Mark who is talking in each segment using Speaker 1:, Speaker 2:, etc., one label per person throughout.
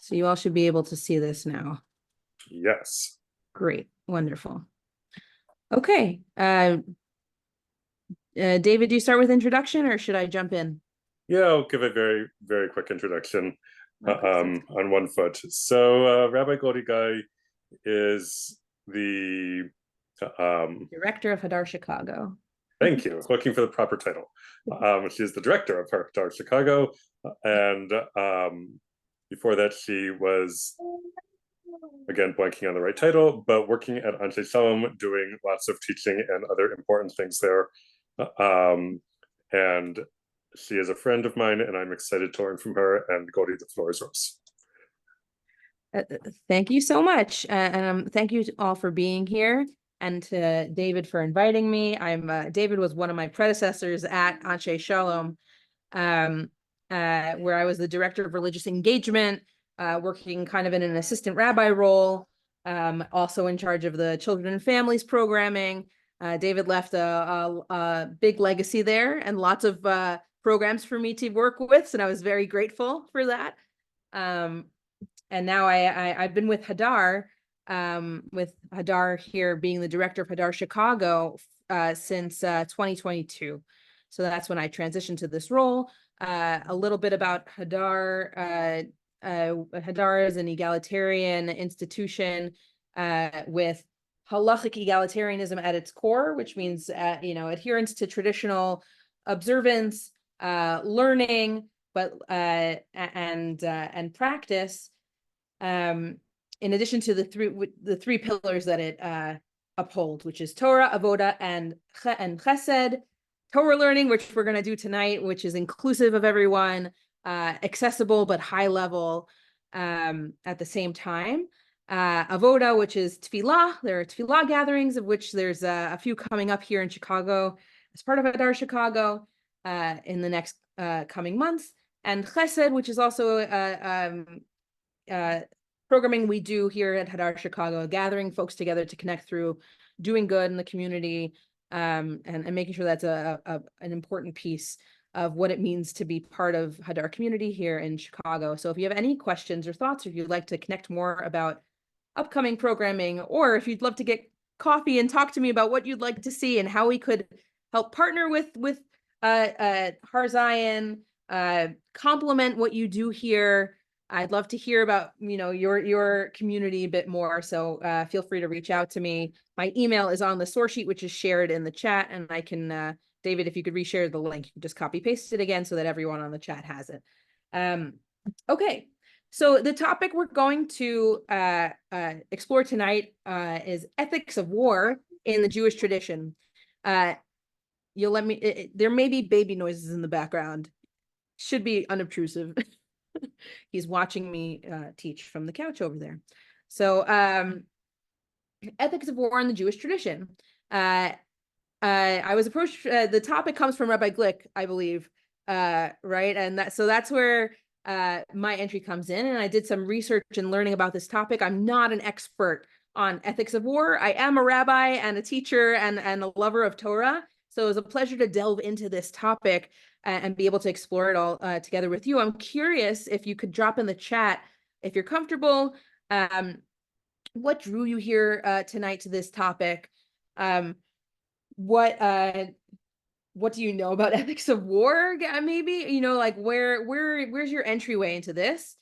Speaker 1: So you all should be able to see this now.
Speaker 2: Yes.
Speaker 1: Great. Wonderful. Okay. David, do you start with introduction or should I jump in?
Speaker 2: Yeah, I'll give a very, very quick introduction
Speaker 1: Okay.
Speaker 2: on one foot. So Rabbi Goldie Guy is the
Speaker 1: Director of Hadar Chicago.
Speaker 2: thank you, looking for the proper title. She's the director of Hadar Chicago, and before that she was, again, blanking on the right title, but working at Anshe Shalom, doing lots of teaching and other important things there. And she is a friend of mine, and I'm excited to learn from her. And Goldie, the floor is yours.
Speaker 1: Thank you so much. And thank you all for being here, and to David for inviting me. David was one of my predecessors at Anshe Shalom, where I was the director of religious engagement, working kind of in an assistant rabbi role, also in charge of the children and families programming. David left a big legacy there and lots of programs for me to work with, and I was very grateful for that. And now I've been with Hadar, here being the director of Hadar Chicago since 2022. So that's when I transitioned to this role. A little bit about Hadar. Hadar is an egalitarian institution with halachic egalitarianism at its core, which means adherence to traditional observance, learning, but and practice. In addition to the three pillars that it upholds, which is Torah, Avoda, and Chesed. Torah learning, which we're going to do tonight, which is inclusive of everyone, accessible but high level at the same time. Avoda, which is Tefillah. There are Tefillah gatherings, of which there's a few coming up here in Chicago as part of Hadar Chicago in the next coming months. And Chesed, which is also programming we do here at Hadar Chicago, gathering folks together to connect through doing good in the community, and making sure that's an important piece of what it means to be part of Hadar community here in Chicago. So if you have any questions or thoughts, or if you'd like to connect more about upcoming programming, or if you'd love to get coffee and talk to me about what you'd like to see and how we could help partner with Har Zion, complement what you do here, I'd love to hear about your community a bit more. So feel free to reach out to me. My email is on the source sheet, which is shared in the chat, and I can David, if you could reshare the link, you can just copy paste it again so that everyone on the chat has it. Okay, so the topic we're going to explore tonight is ethics of war in the Jewish tradition. You'll let me. There may be baby noises in the background. Should be unobtrusive. He's watching me teach from the couch over there. So ethics of war in the Jewish tradition. I was approached, the topic comes from Rabbi Glick, I believe, right? And that's where my entry comes in. And I did some research and learning about this topic. I'm not an expert on ethics of war. I am a rabbi and a teacher and a lover of Torah. So it was a pleasure to delve into this topic and be able to explore it all together with you. I'm curious if you could drop in the chat, if you're comfortable, what drew you here tonight to this topic? What do you know about ethics of war? Maybe, like where's your entryway into this?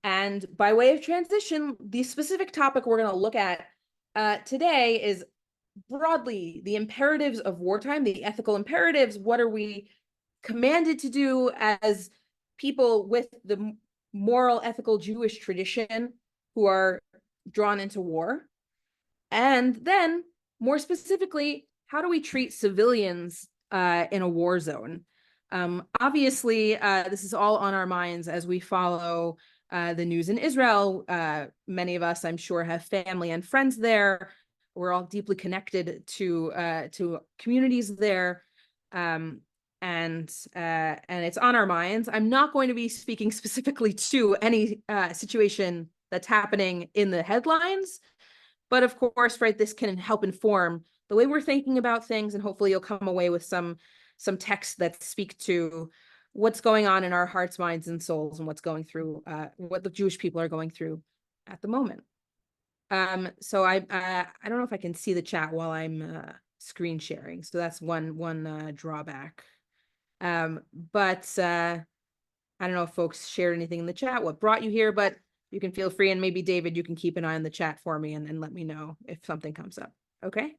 Speaker 1: And by way of transition, the specific topic we're going to look at today is broadly the imperatives of wartime, the ethical imperatives. What are we commanded to do as people with the moral, ethical Jewish tradition who are drawn into war? And then, more specifically, how do we treat civilians in a war zone? Obviously, this is all on our minds as we follow the news in Israel. Many of us, I'm sure, have family and friends there. We're all deeply connected to communities there. And it's on our minds. I'm not going to be speaking specifically to any situation that's happening in the headlines, but of course, right, this can help inform the way we're thinking about things, and hopefully you'll come away with some texts that speak to what's going on in our hearts, minds, and souls, and what's going through, what the Jewish people are going through at the moment. So I don't know if I can see the chat while I'm screen sharing. So that's one drawback. But I don't know if folks shared anything in the chat, what brought you here, but you can feel free, and maybe David, you can keep an eye on the chat for me and let me know if something comes up. Okay.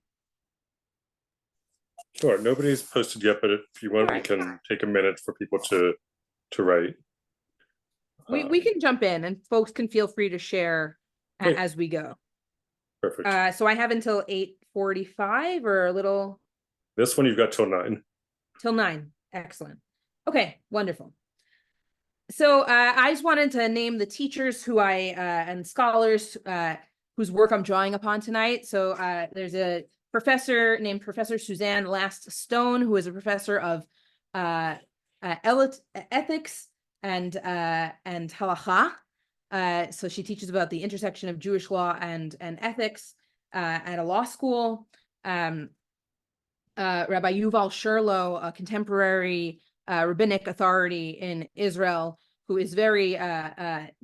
Speaker 2: Sure. Nobody's posted yet, but if you want, we can take a minute for people to write.
Speaker 1: We can jump in, and folks can feel free to share as we go.
Speaker 2: Perfect.
Speaker 1: So I have until 8:45 or a little.
Speaker 2: This one you've got till 9.
Speaker 1: Till 9. Excellent. Okay, wonderful. So I just wanted to name the teachers who and scholars whose work I'm drawing upon tonight. So there's a professor named Professor Suzanne Last Stone, who is a professor of ethics and halakha. So she teaches about the intersection of Jewish law and ethics at a law school. Rabbi Yuval Sherlow, a contemporary rabbinic authority in Israel, who is very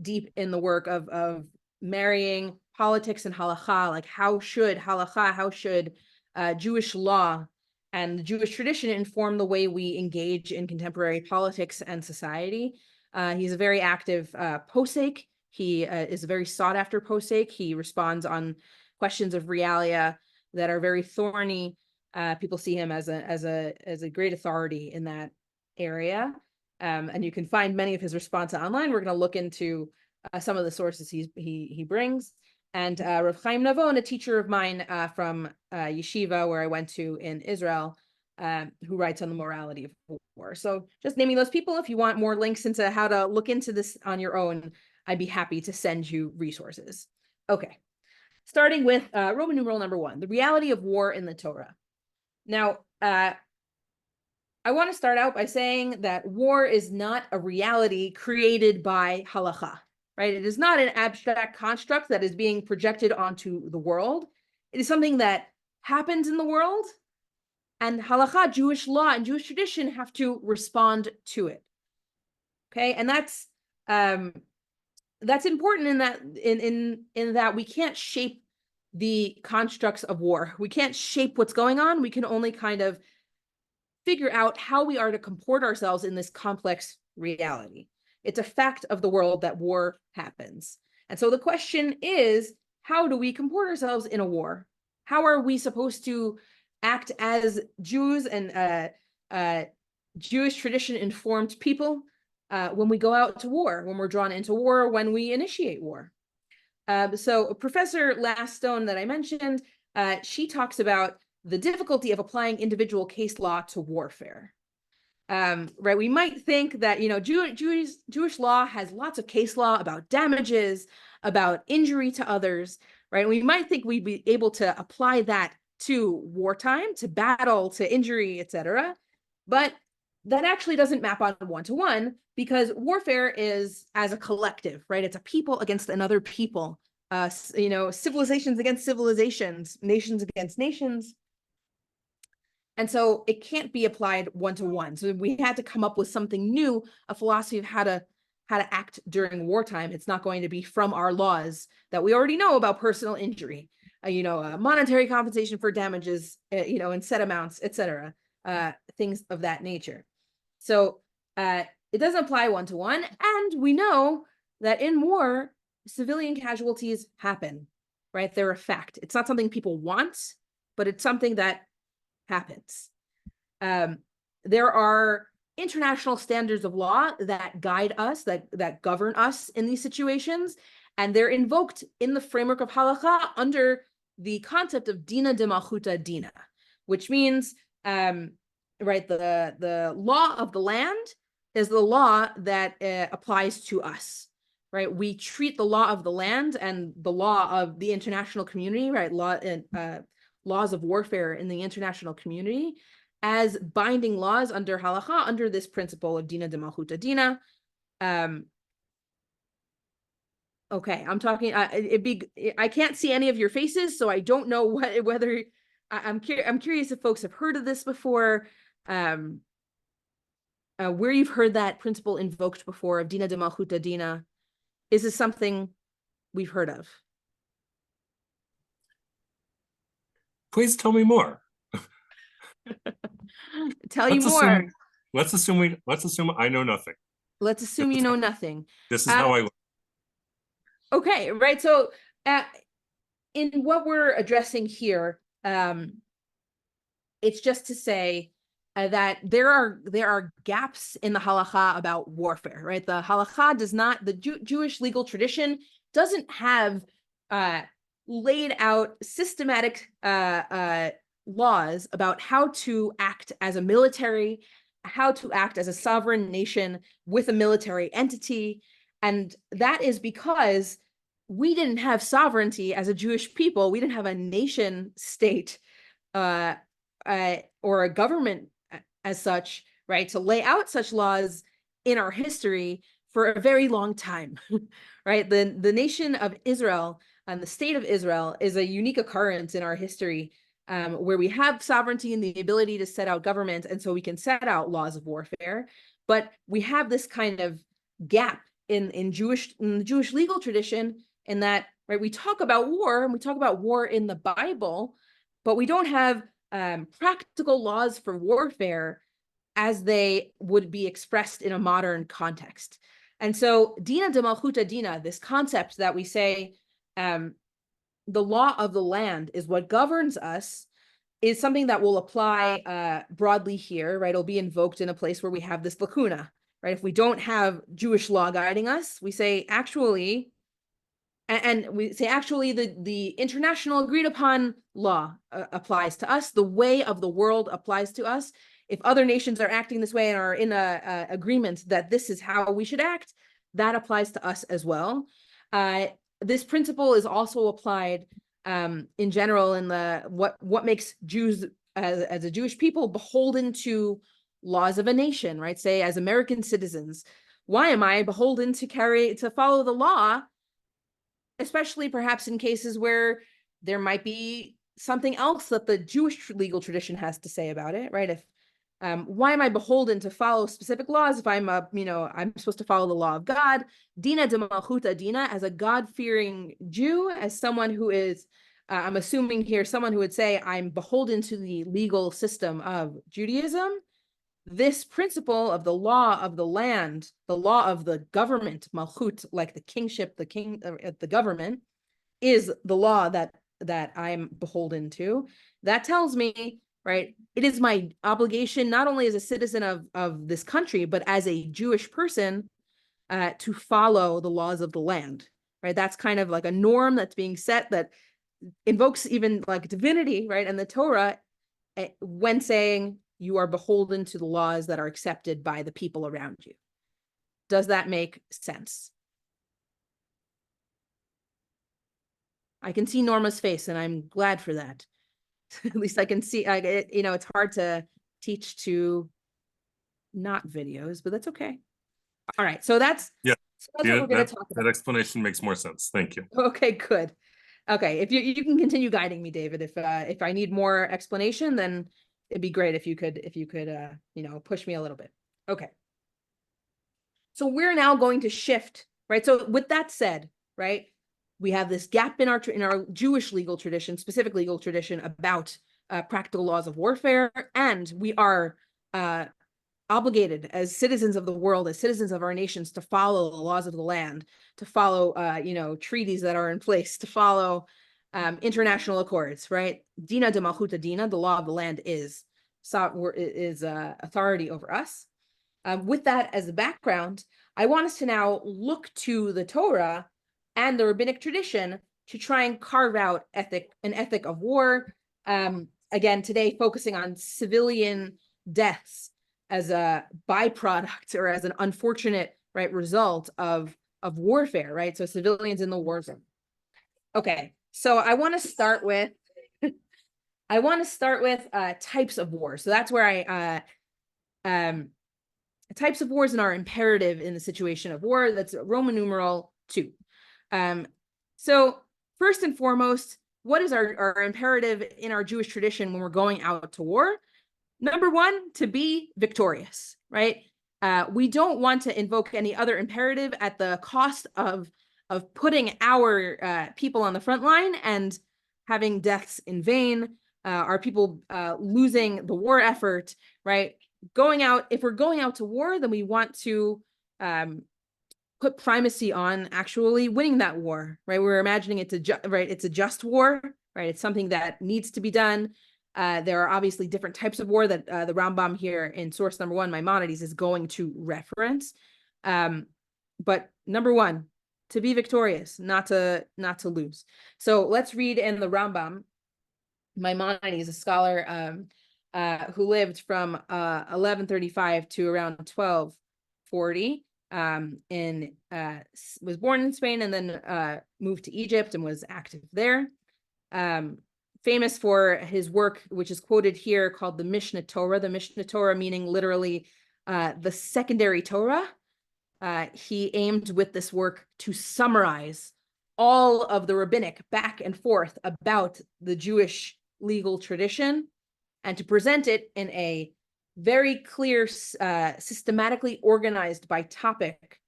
Speaker 1: deep in the work of marrying politics and halakha, like how should Jewish law and the Jewish tradition inform the way we engage in contemporary politics and society. He's a very active posek. He is a very sought after posek. He responds on questions of realia that are very thorny. People see him as a great authority in that area. And you can find many of his responses online. We're going to look into some of the sources he brings. And Rav Chaim Navon, a teacher of mine from yeshiva where I went to in Israel, who writes on the morality of war. So just naming those people. If you want more links into how to look into this on your own, I'd be happy to send you resources. Okay, starting with Roman numeral number 1, the reality of war in the Torah. Now, I want to start out by saying that war is not a reality created by halakha, right? It is not an abstract construct that is being projected onto the world. It is something that happens in the world, and halakha, Jewish law and Jewish tradition, have to respond to it. Okay, and that's important in that we can't shape the constructs of war. We can't shape what's going on. We can only kind of figure out how we are to comport ourselves in this complex reality. It's a fact of the world that war happens. And so the question is, how do we comport ourselves in a war? How are we supposed to act as Jews and Jewish tradition informed people when we go out to war, when we're drawn into war, when we initiate war? So Professor Last Stone that I mentioned, she talks about the difficulty of applying individual case law to warfare. Right, we might think that Jewish law has lots of case law about damages, about injury to others, right? We might think we'd be able to apply that to wartime, to battle, to injury, etc. But that actually doesn't map on one-to-one, because warfare is as a collective, right? It's a people against another people, civilizations against civilizations, nations against nations. And so it can't be applied one-to-one. So we had to come up with something new, a philosophy of how to act during wartime. It's not going to be from our laws that we already know about personal injury, monetary compensation for damages, in set amounts, etc., things of that nature. So it doesn't apply one-to-one. And we know that in war, civilian casualties happen, right? They're a fact. It's not something people want, but it's something that happens. There are international standards of law that guide us, that govern us in these situations, and they're invoked in the framework of halakha under the concept of dina de malchuta dina, which means, right, the law of the land is the law that applies to us, right? We treat the law of the land and the law of the international community, right, laws of warfare in the international community as binding laws under halakha, under this principle of dina de malchuta dina. Okay, I'm talking. I can't see any of your faces, so I don't know whether I'm curious if folks have heard of this before. where you've heard that principle invoked before of Dina de Malchuta Dina, is this something we've heard of?
Speaker 2: Please tell me more.
Speaker 1: Tell you more.
Speaker 2: Let's assume I know nothing.
Speaker 1: Let's assume you know nothing.
Speaker 2: This is how I.
Speaker 1: Okay, right. So in what we're addressing here, it's just to say that there are gaps in the halakha about warfare, right? The halakha does not, the Jewish legal tradition doesn't have laid out systematic laws about how to act as a military, how to act as a sovereign nation with a military entity. And that is because we didn't have sovereignty as a Jewish people. We didn't have a nation state or a government as such, right, to lay out such laws in our history for a very long time, right? The nation of Israel and the state of Israel is a unique occurrence in our history, where we have sovereignty and the ability to set out government, and so we can set out laws of warfare. But we have this kind of gap in the Jewish legal tradition, in that, right, we talk about war and we talk about war in the Bible, but we don't have practical laws for warfare as they would be expressed in a modern context. And so Dina de Malchuta Dina, this concept that we say the law of the land is what governs us, is something that will apply broadly here, right? It'll be invoked in a place where we have this lacuna, right? If we don't have Jewish law guiding us, we say actually, and we say actually the international agreed upon law applies to us. The way of the world applies to us. If other nations are acting this way and are in a agreement that this is how we should act, that applies to us as well. This principle is also applied in general in the what makes Jews as a Jewish people beholden to laws of a nation, right? Say, as American citizens, why am I beholden to follow the law, especially perhaps in cases where there might be something else that the Jewish legal tradition has to say about it, right? If why am I beholden to follow specific laws if I'm I'm supposed to follow the law of God? Dina de Malchuta Dina, as a God-fearing Jew, as someone who is, I'm assuming here, someone who would say I'm beholden to the legal system of Judaism. This principle of the law of the land, the law of the government, Malchut, like the kingship, the government, is the law that I'm beholden to. That tells me, right, it is my obligation, not only as a citizen of this country, but as a Jewish person, to follow the laws of the land, right? That's kind of like a norm that's being set that invokes even like divinity, right? And the Torah, when saying you are beholden to the laws that are accepted by the people around you. Does that make sense? I can see Norma's face, and I'm glad for that. At least I can see, it's hard to teach to not videos, but that's okay. All right, so that's what we're going to talk about.
Speaker 2: That explanation makes more sense. Thank you.
Speaker 1: Okay, good. Okay, if you can continue guiding me, David. If I need more explanation, then it'd be great if you could push me a little bit. Okay. So we're now going to shift, right? So with that said, right, we have this gap in our Jewish legal tradition, specific legal tradition about practical laws of warfare, and we are obligated as citizens of the world, as citizens of our nations, to follow the laws of the land, to follow treaties that are in place, to follow international accords, right? Dina de Malchuta Dina, the law of the land is authority over us. With that as the background, I want us to now look to the Torah and the rabbinic tradition to try and carve out an ethic of war. Again, today focusing on civilian deaths as a byproduct or as an unfortunate, right, result of warfare, right? So civilians in the war zone. Okay, so I want to start with types of war. So that's where types of wars and our imperative in the situation of war. That's Roman numeral 2. So first and foremost, what is our imperative in our Jewish tradition when we're going out to war? Number one, to be victorious, right? We don't want to invoke any other imperative at the cost of putting our people on the front line and having deaths in vain, our people losing the war effort, right? If we're going out to war, then we want to put primacy on actually winning that war, right? We're imagining it's a just war, right? It's something that needs to be done. There are obviously different types of war that the Rambam here in source number 1, Maimonides, is going to reference. But number 1, to be victorious, not to lose. So let's read in the Rambam. Maimonides, a scholar who lived from 1135 to around 1240. Was born in Spain and then moved to Egypt and was active there. Famous for his work, which is quoted here, called the Mishnah Torah. The Mishnah Torah meaning literally the secondary Torah. He aimed with this work to summarize all of the rabbinic back and forth about the Jewish legal tradition and to present it in a very clear, systematically organized by topic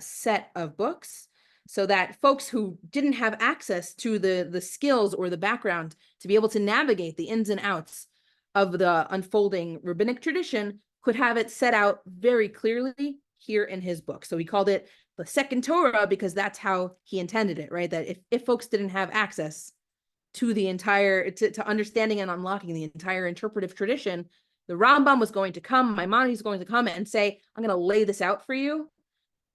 Speaker 1: set of books, so that folks who didn't have access to the skills or the background to be able to navigate the ins and outs of the unfolding rabbinic tradition could have it set out very clearly here in his book. So he called it the second Torah because that's how he intended it, right? That if folks didn't have access to the entire, to understanding and unlocking the entire interpretive tradition, the Rambam was going to come, Maimonides was going to come and say, I'm going to lay this out for you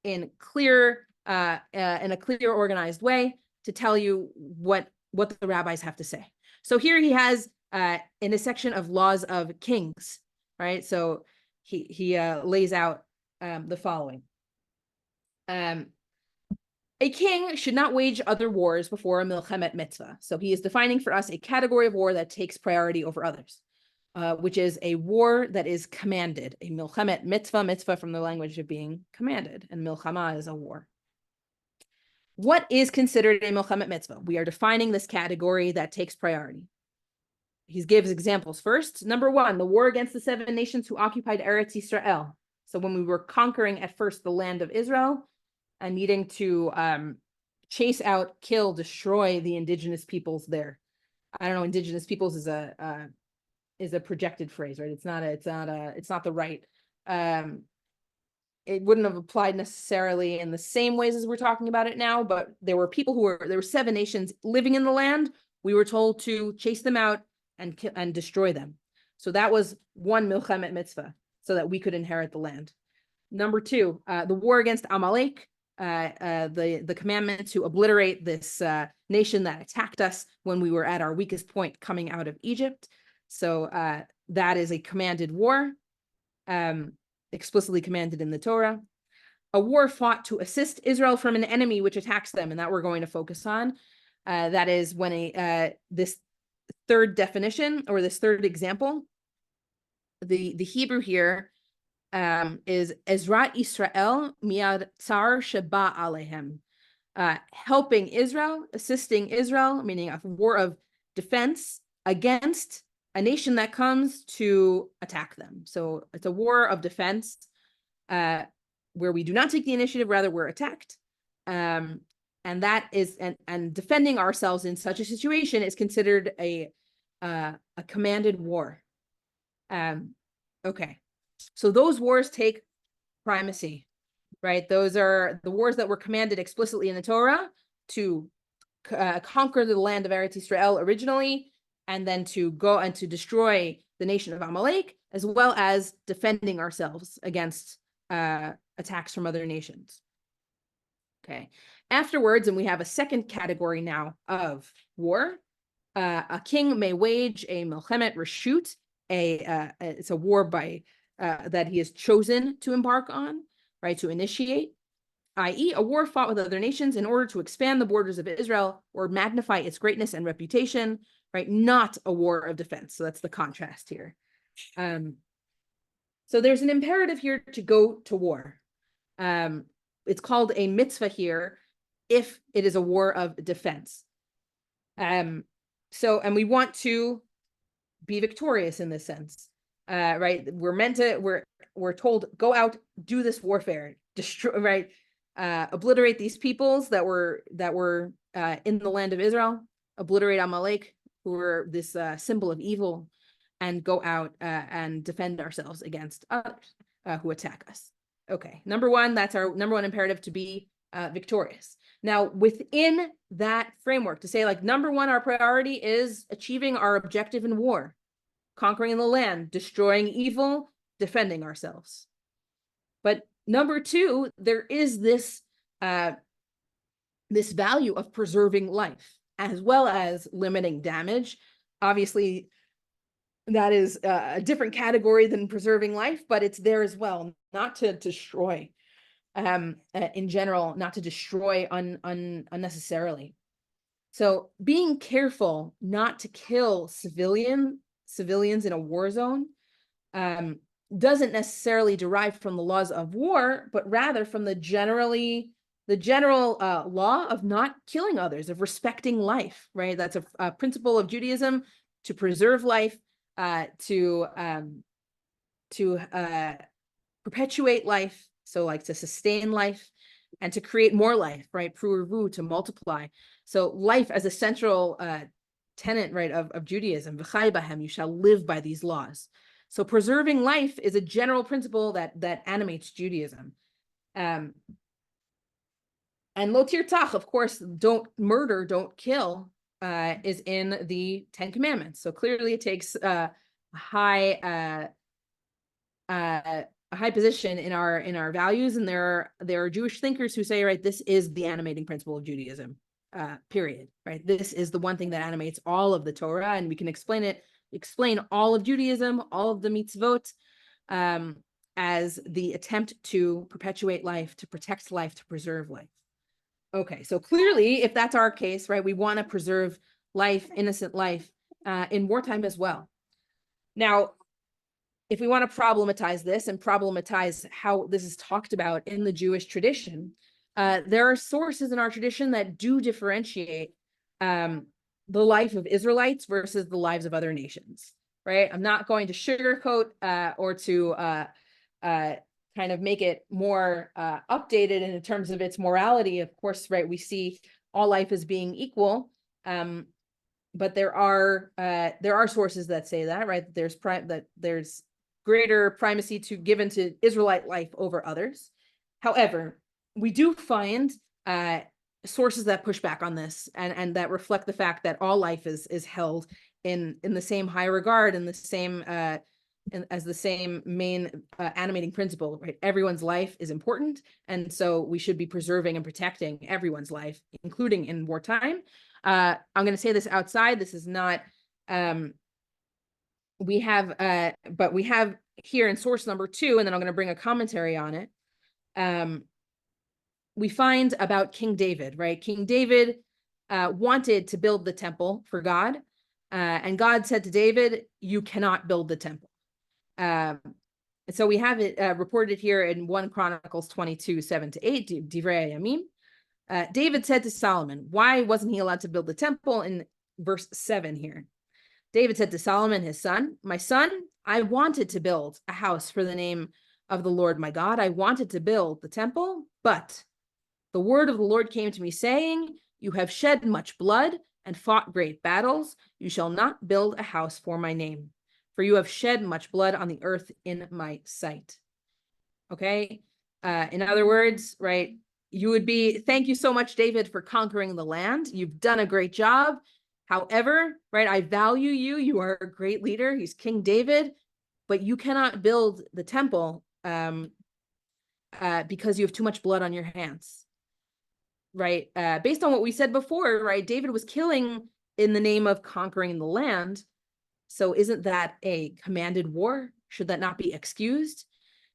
Speaker 1: in a clear, organized way to tell you what the rabbis have to say. So here he has in a section of laws of kings, right? So he lays out the following. A king should not wage other wars before a milchemet mitzvah. So he is defining for us a category of war that takes priority over others, which is a war that is commanded. A milchemet mitzvah from the language of being commanded, and milchama is a war. What is considered a milchemet mitzvah? We are defining this category that takes priority. He gives examples. First, number 1, the war against the 7 nations who occupied Eretz Yisrael. So when we were conquering at first the land of Israel and needing to chase out, kill, destroy the indigenous peoples there. I don't know, indigenous peoples is a projected phrase, right? It's not the right. It wouldn't have applied necessarily in the same ways as we're talking about it now, but there were 7 nations living in the land. We were told to chase them out and destroy them. So that was one milchemet mitzvah, so that we could inherit the land. Number 2, the war against Amalek, the commandment to obliterate this nation that attacked us when we were at our weakest point coming out of Egypt. So that is a commanded war, explicitly commanded in the Torah. A war fought to assist Israel from an enemy which attacks them, and that we're going to focus on. That is when this third definition, or this third example, the Hebrew here is Ezrat Israel miad tsar sheba alehem, helping Israel, assisting Israel, meaning a war of defense against a nation that comes to attack them. So it's a war of defense where we do not take the initiative, rather we're attacked. And that is, and defending ourselves in such a situation is considered a commanded war. Okay. So those wars take primacy, right? Those are the wars that were commanded explicitly in the Torah to conquer the land of Eretz Yisrael originally, and then to go and to destroy the nation of Amalek, as well as defending ourselves against attacks from other nations. Okay. Afterwards, and we have a second category now of war, a king may wage a milchemet reshut, it's a war by that he has chosen to embark on, right, to initiate, i.e. a war fought with other nations in order to expand the borders of Israel or magnify its greatness and reputation, right, not a war of defense. So that's the contrast here. So there's an imperative here to go to war. It's called a mitzvah here if it is a war of defense. And we want to be victorious in this sense. right? We're told, go out, do this warfare, destroy, right? Obliterate these peoples that were in the land of Israel, obliterate Amalek, who were this symbol of evil, and go out and defend ourselves against others who attack us. Okay, number one, that's our number one imperative, to be victorious. Now, within that framework, to say like, number one, our priority is achieving our objective in war, conquering the land, destroying evil, defending ourselves. But number two, there is this this value of preserving life as well as limiting damage. Obviously, that is a different category than preserving life, but it's there as well, not to destroy in general, not to destroy unnecessarily. So being careful not to kill civilians in a war zone doesn't necessarily derive from the laws of war, but rather from the general law of not killing others, of respecting life, right? That's a principle of Judaism, to preserve life, to perpetuate life, so like to sustain life, and to create more life, right? Pru'urvu, to multiply. So life as a central tenet, right, of Judaism. V'chai bahem, you shall live by these laws. So preserving life is a general principle that animates Judaism. And lo tirtach, of course, don't murder, don't kill, is in the Ten Commandments. So clearly it takes a high position in our values, and there are Jewish thinkers who say, right, this is the animating principle of Judaism, period, right? This is the one thing that animates all of the Torah, and we can explain all of Judaism, all of the mitzvot, as the attempt to perpetuate life, to protect life, to preserve life. Okay, so clearly, if that's our case, right, we want to preserve life, innocent life, in wartime as well. Now, if we want to problematize this and problematize how this is talked about in the Jewish tradition, there are sources in our tradition that do differentiate the life of Israelites versus the lives of other nations, right? I'm not going to sugarcoat or to kind of make it more updated in terms of its morality. Of course, right, we see all life as being equal, but there are sources that say that, right? There's greater primacy given to Israelite life over others. However, we do find sources that push back on this and that reflect the fact that all life is held in the same high regard, and the same as the same main animating principle, right? Everyone's life is important, and so we should be preserving and protecting everyone's life, including in wartime. I'm going to say this outside. This is not. We have here in source number 2, and then I'm going to bring a commentary on it. We find about King David, right? King David wanted to build the temple for God, and God said to David, "You cannot build the temple." And so we have it reported here in 1 Chronicles 22:7-8, Divrei Yamim. David said to Solomon, why wasn't he allowed to build the temple? In verse 7 here, David said to Solomon, his son, "My son, I wanted to build a house for the name of the Lord my God. I wanted to build the temple, but the word of the Lord came to me saying, you have shed much blood and fought great battles. You shall not build a house for my name, for you have shed much blood on the earth in my sight." Okay. In other words, right, you would be, thank you so much, David, for conquering the land. You've done a great job. However, right, I value you. You are a great leader. He's King David, but you cannot build the temple because you have too much blood on your hands, right? Based on what we said before, right, David was killing in the name of conquering the land. So isn't that a commanded war? Should that not be excused?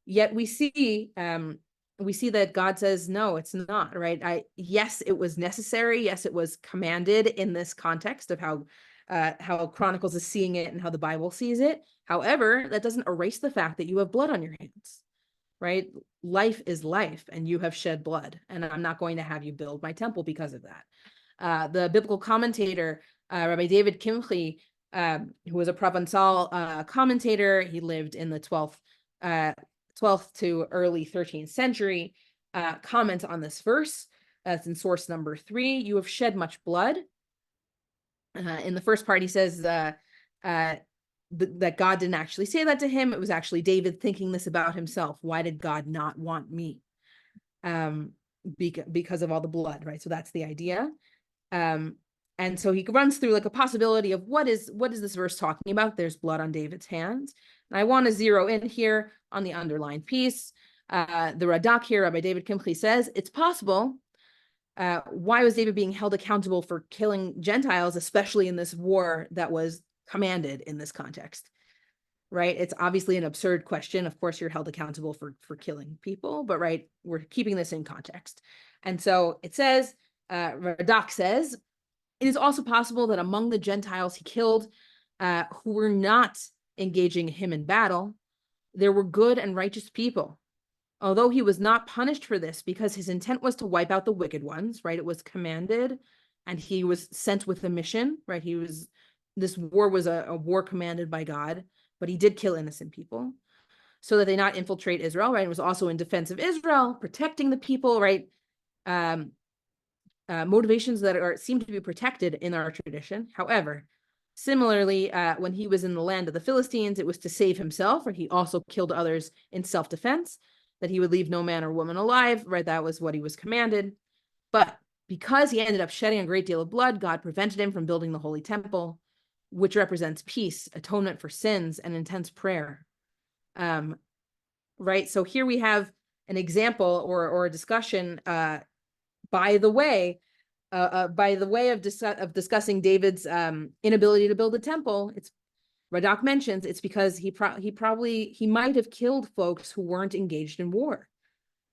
Speaker 1: Yet we see that God says, no, it's not, right? Yes, it was necessary. Yes, it was commanded in this context of how Chronicles is seeing it and how the Bible sees it. However, that doesn't erase the fact that you have blood on your hands, right? Life is life, and you have shed blood, and I'm not going to have you build my temple because of that. The biblical commentator, Rabbi David Kimchi, who was a Provençal commentator. He lived in the 12th to early 13th century, comments on this verse. That's in source number 3. You have shed much blood. In the first part, he says that God didn't actually say that to him. It was actually David thinking this about himself. Why did God not want me? Because of all the blood, right? So that's the idea. And so he runs through like a possibility of what is this verse talking about? There's blood on David's hands. And I want to zero in here on the underlined piece. The Radak here, Rabbi David Kimchi, says it's possible. Why was David being held accountable for killing Gentiles, especially in this war that was commanded in this context? Right? It's obviously an absurd question. Of course, you're held accountable for killing people, but right, we're keeping this in context. And so it says, Radak says, it is also possible that among the Gentiles he killed, who were not engaging him in battle, there were good and righteous people. Although he was not punished for this because his intent was to wipe out the wicked ones, right? It was commanded and he was sent with a mission, right? This war was a war commanded by God, but he did kill innocent people so that they not infiltrate Israel, right? It was also in defense of Israel, protecting the people, right? Motivations that seem to be protected in our tradition. However, similarly, when he was in the land of the Philistines, it was to save himself, right? He also killed others in self-defense, that he would leave no man or woman alive, right? That was what he was commanded. But because he ended up shedding a great deal of blood, God prevented him from building the holy temple, which represents peace, atonement for sins, and intense prayer. Right? So here we have an example or a discussion by the way of discussing David's inability to build a temple. It's Radak mentions it's because he might have killed folks who weren't engaged in war,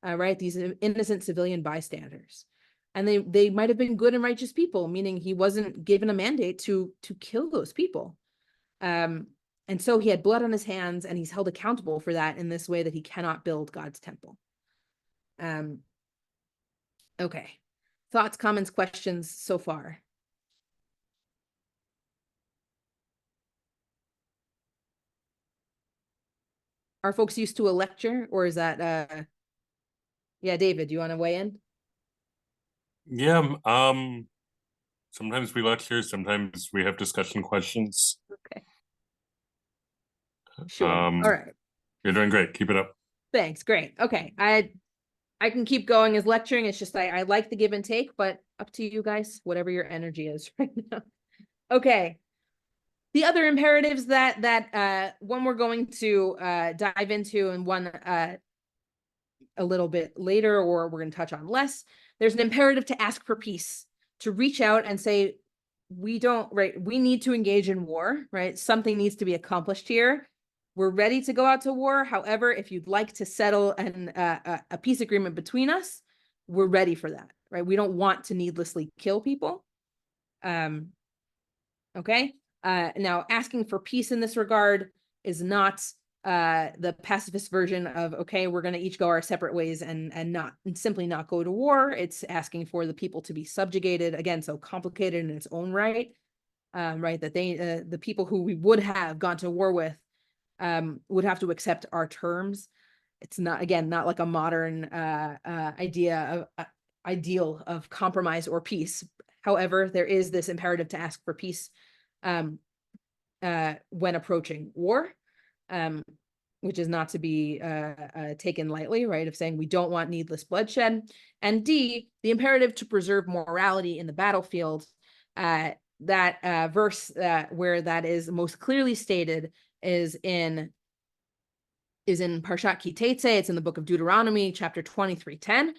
Speaker 1: right? These innocent civilian bystanders, and they might have been good and righteous people, meaning he wasn't given a mandate to kill those people, and so he had blood on his hands, and he's held accountable for that in this way that he cannot build God's temple. Okay, thoughts, comments, questions so far? Are folks used to a lecture, or is that yeah, David, do you want to weigh in?
Speaker 2: Yeah, sometimes we lecture, sometimes we have discussion questions.
Speaker 1: Okay. Sure. All right.
Speaker 2: You're doing great. Keep it up.
Speaker 1: Thanks. Great. Okay. I can keep going as lecturing. It's just I like the give and take, but up to you guys, whatever your energy is right now. Okay. The other imperatives that one we're going to dive into, and one a little bit later, or we're going to touch on less. There's an imperative to ask for peace, to reach out and say, we need to engage in war, right? Something needs to be accomplished here. We're ready to go out to war. However, if you'd like to settle a peace agreement between us, we're ready for that, right? We don't want to needlessly kill people. Okay. Now, asking for peace in this regard is not the pacifist version of, okay, we're going to each go our separate ways and simply not go to war. It's asking for the people to be subjugated, again, so complicated in its own right, right? That the people who we would have gone to war with would have to accept our terms. It's not, again, not like a modern ideal of compromise or peace. However, there is this imperative to ask for peace when approaching war, which is not to be taken lightly, right? Of saying we don't want needless bloodshed. And D, the imperative to preserve morality in the battlefield. That verse where that is most clearly stated is in Parshat Ki Teitze. It's in the book of Deuteronomy, chapter 23:10.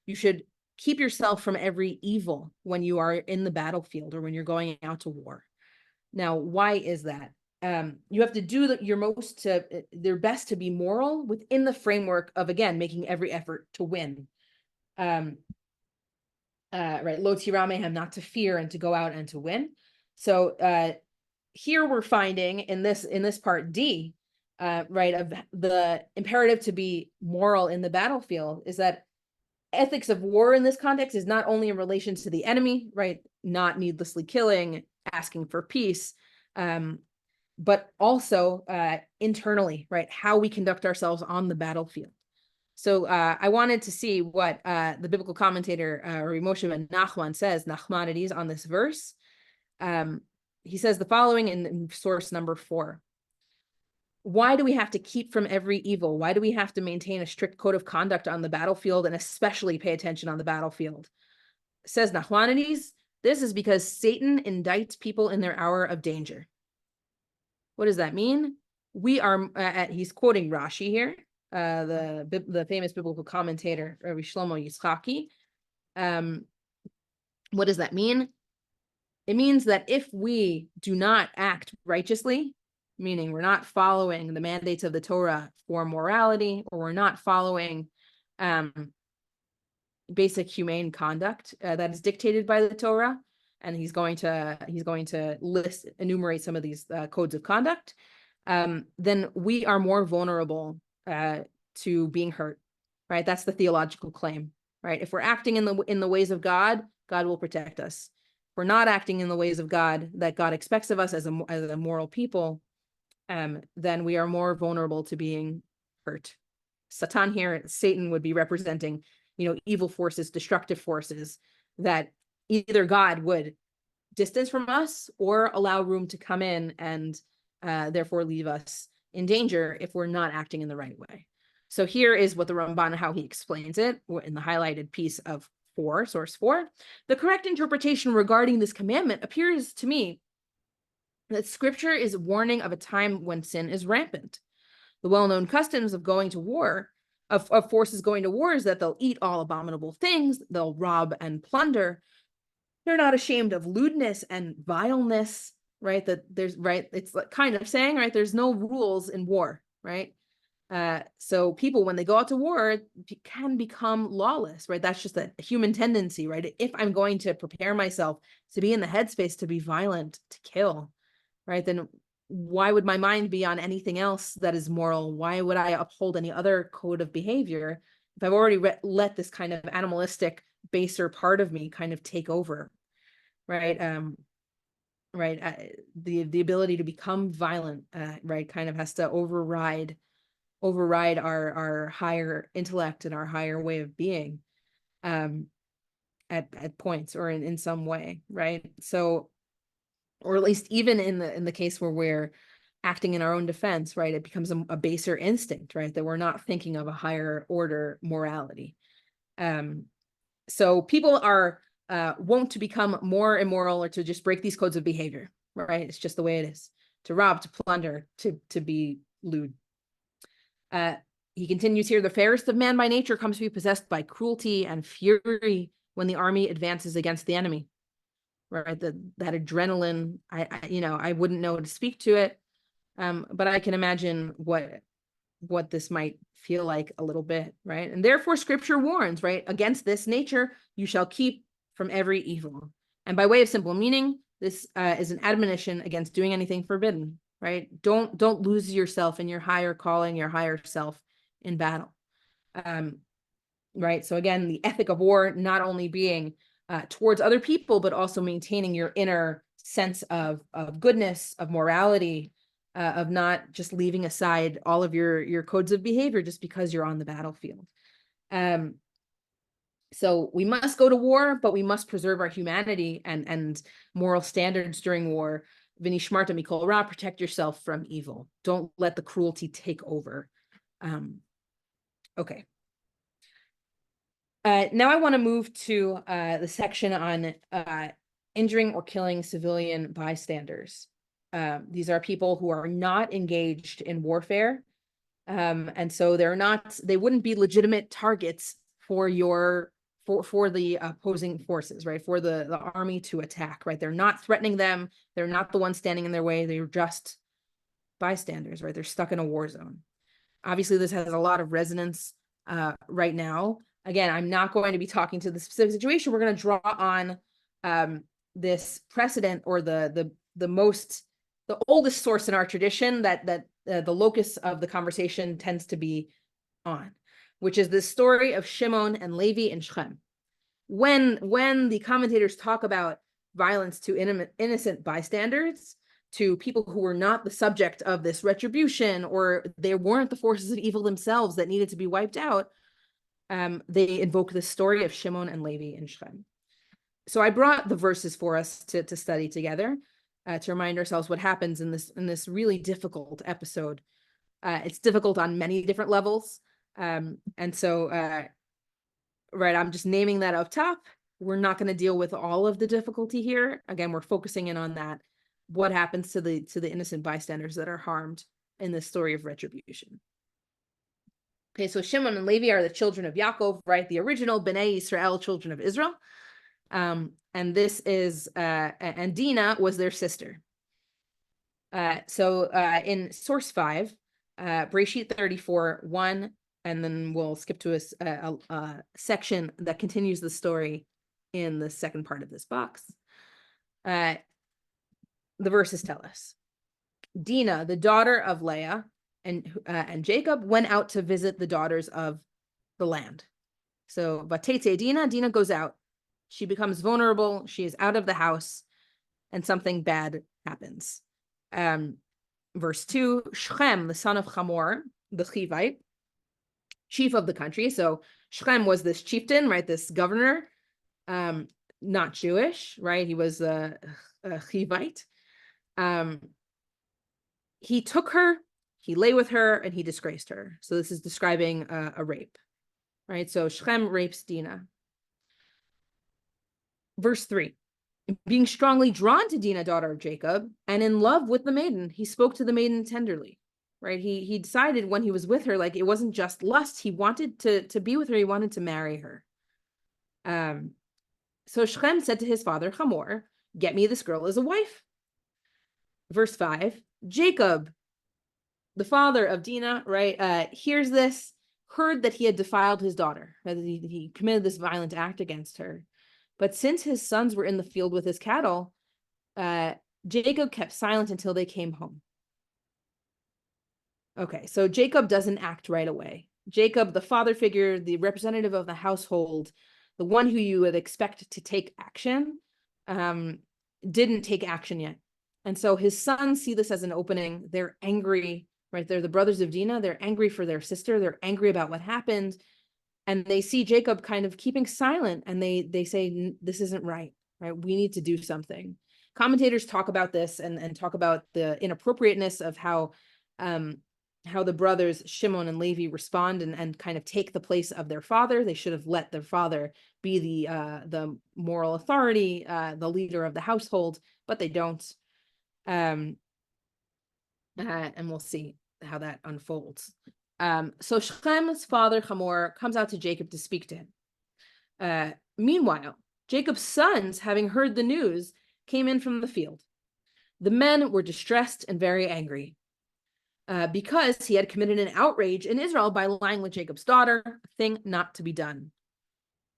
Speaker 1: You should keep yourself from every evil when you are in the battlefield or when you're going out to war. Now, why is that? You have to do their best to be moral within the framework of, again, making every effort to win. Right, lo tiramehem, not to fear, and to go out and to win. So here we're finding in this part D, right, of the imperative to be moral in the battlefield, is that ethics of war in this context is not only in relation to the enemy, right? Not needlessly killing, asking for peace, but also internally, right? How we conduct ourselves on the battlefield. So I wanted to see what the biblical commentator Rabbi Moshe ben Nachman says, Nachmanides, on this verse. He says the following in source number 4. Why do we have to keep from every evil? Why do we have to maintain a strict code of conduct on the battlefield and especially pay attention on the battlefield? Says Nachmanides, this is because Satan indicts people in their hour of danger. What does that mean? We are, he's quoting Rashi here, the famous biblical commentator, Rabbi Shlomo Yitzchaki. What does that mean? It means that if we do not act righteously, meaning we're not following the mandates of the Torah for morality, or we're not following basic humane conduct that is dictated by the Torah, and he's going to enumerate some of these codes of conduct, then we are more vulnerable to being hurt, right? That's the theological claim, right? If we're acting in the ways of God, God will protect us. If we're not acting in the ways of God that God expects of us as a moral people, then we are more vulnerable to being hurt. Satan here, Satan, would be representing, evil forces, destructive forces that either God would distance from us or allow room to come in and therefore leave us in danger if we're not acting in the right way. So here is what the Ramban, how he explains it in the highlighted piece of 4, source 4. The correct interpretation regarding this commandment appears to me that scripture is warning of a time when sin is rampant. The well-known customs of going to war, of forces going to war, is that they'll eat all abominable things, they'll rob and plunder. They're not ashamed of lewdness and vileness, right? It's like kind of saying, right, there's no rules in war, right? So people, when they go out to war, can become lawless, right? That's just a human tendency, right? If I'm going to prepare myself to be in the headspace to be violent, to kill, right, then why would my mind be on anything else that is moral? Why would I uphold any other code of behavior if I've already let this kind of animalistic, baser part of me kind of take over, right? The ability to become violent, right, kind of has to override our higher intellect and our higher way of being at points, or in some way, right? So, or at least even in the case where we're acting in our own defense, right, it becomes a baser instinct, right, that we're not thinking of a higher order morality. So people are wont to become more immoral, or to just break these codes of behavior, right? It's just the way it is, to rob, to plunder, to be lewd. He continues here, the fairest of man by nature comes to be possessed by cruelty and fury when the army advances against the enemy, right? That adrenaline, I wouldn't know to speak to it, but I can imagine what this might feel like a little bit, right? And therefore scripture warns, right, against this nature you shall keep from every evil. And by way of simple meaning, this is an admonition against doing anything forbidden, right? Don't lose yourself in your higher calling, your higher self in battle. Right? So again, the ethic of war not only being towards other people, but also maintaining your inner sense of goodness, of morality, of not just leaving aside all of your codes of behavior just because you're on the battlefield. So we must go to war, but we must preserve our humanity and moral standards during war. V'nishmarta mikol ra, protect yourself from evil. Don't let the cruelty take over. Okay. Now I want to move to the section on injuring or killing civilian bystanders. These are people who are not engaged in warfare, and so they wouldn't be legitimate targets for the opposing forces, right? For the army to attack, right? They're not threatening them. They're not the ones standing in their way. They're just bystanders, right? They're stuck in a war zone. Obviously, this has a lot of resonance right now. Again, I'm not going to be talking to the specific situation. We're going to draw on this precedent, or the oldest source in our tradition that the locus of the conversation tends to be on, which is the story of Shimon and Levi in Shechem. When the commentators talk about violence to innocent bystanders, to people who were not the subject of this retribution, or they weren't the forces of evil themselves that needed to be wiped out, they invoke the story of Shimon and Levi in Shechem. So I brought the verses for us to study together, to remind ourselves what happens in this really difficult episode. It's difficult on many different levels. And so, right, I'm just naming that up top. We're not going to deal with all of the difficulty here. Again, we're focusing in on that. What happens to the innocent bystanders that are harmed in this story of retribution. Okay, so Shimon and Levi are the children of Yaakov, right? The original Bnei Yisrael, children of Israel. And this is, and Dinah was their sister. So in source 5, Breshit 34:1, and then we'll skip to a section that continues the story in the second part of this box. The verses tell us, Dinah, the daughter of Leah and Jacob, went out to visit the daughters of the land. So Vatete Dinah goes out. She becomes vulnerable. She is out of the house, and something bad happens. Verse 2, Shechem, the son of Hamor, the Chivite, chief of the country. So Shechem was this chieftain, right? This governor, not Jewish, right? He was a Chivite. He took her, he lay with her, and he disgraced her. So this is describing a rape, right? So Shechem rapes Dinah. Verse 3, being strongly drawn to Dinah, daughter of Jacob, and in love with the maiden, he spoke to the maiden tenderly, right? He decided when he was with her, like, it wasn't just lust. He wanted to be with her. He wanted to marry her. So Shechem said to his father, Hamor, get me this girl as a wife. Verse 5, Jacob, the father of Dinah, right, hears this, heard that he had defiled his daughter, that he committed this violent act against her. But since his sons were in the field with his cattle, Jacob kept silent until they came home. Okay, so Jacob doesn't act right away. Jacob, the father figure, the representative of the household, the one who you would expect to take action, didn't take action yet. And so his sons see this as an opening. They're angry, right? They're the brothers of Dinah. They're angry for their sister. They're angry about what happened. And they see Jacob kind of keeping silent, and they say, this isn't right, right? We need to do something. Commentators talk about this and talk about the inappropriateness of how the brothers Shimon and Levi respond and kind of take the place of their father. They should have let their father be the moral authority, the leader of the household, but they don't. And we'll see how that unfolds. So Shechem's father Hamor comes out to Jacob to speak to him. Meanwhile, Jacob's sons, having heard the news, came in from the field. The men were distressed and very angry because he had committed an outrage in Israel by lying with Jacob's daughter, a thing not to be done.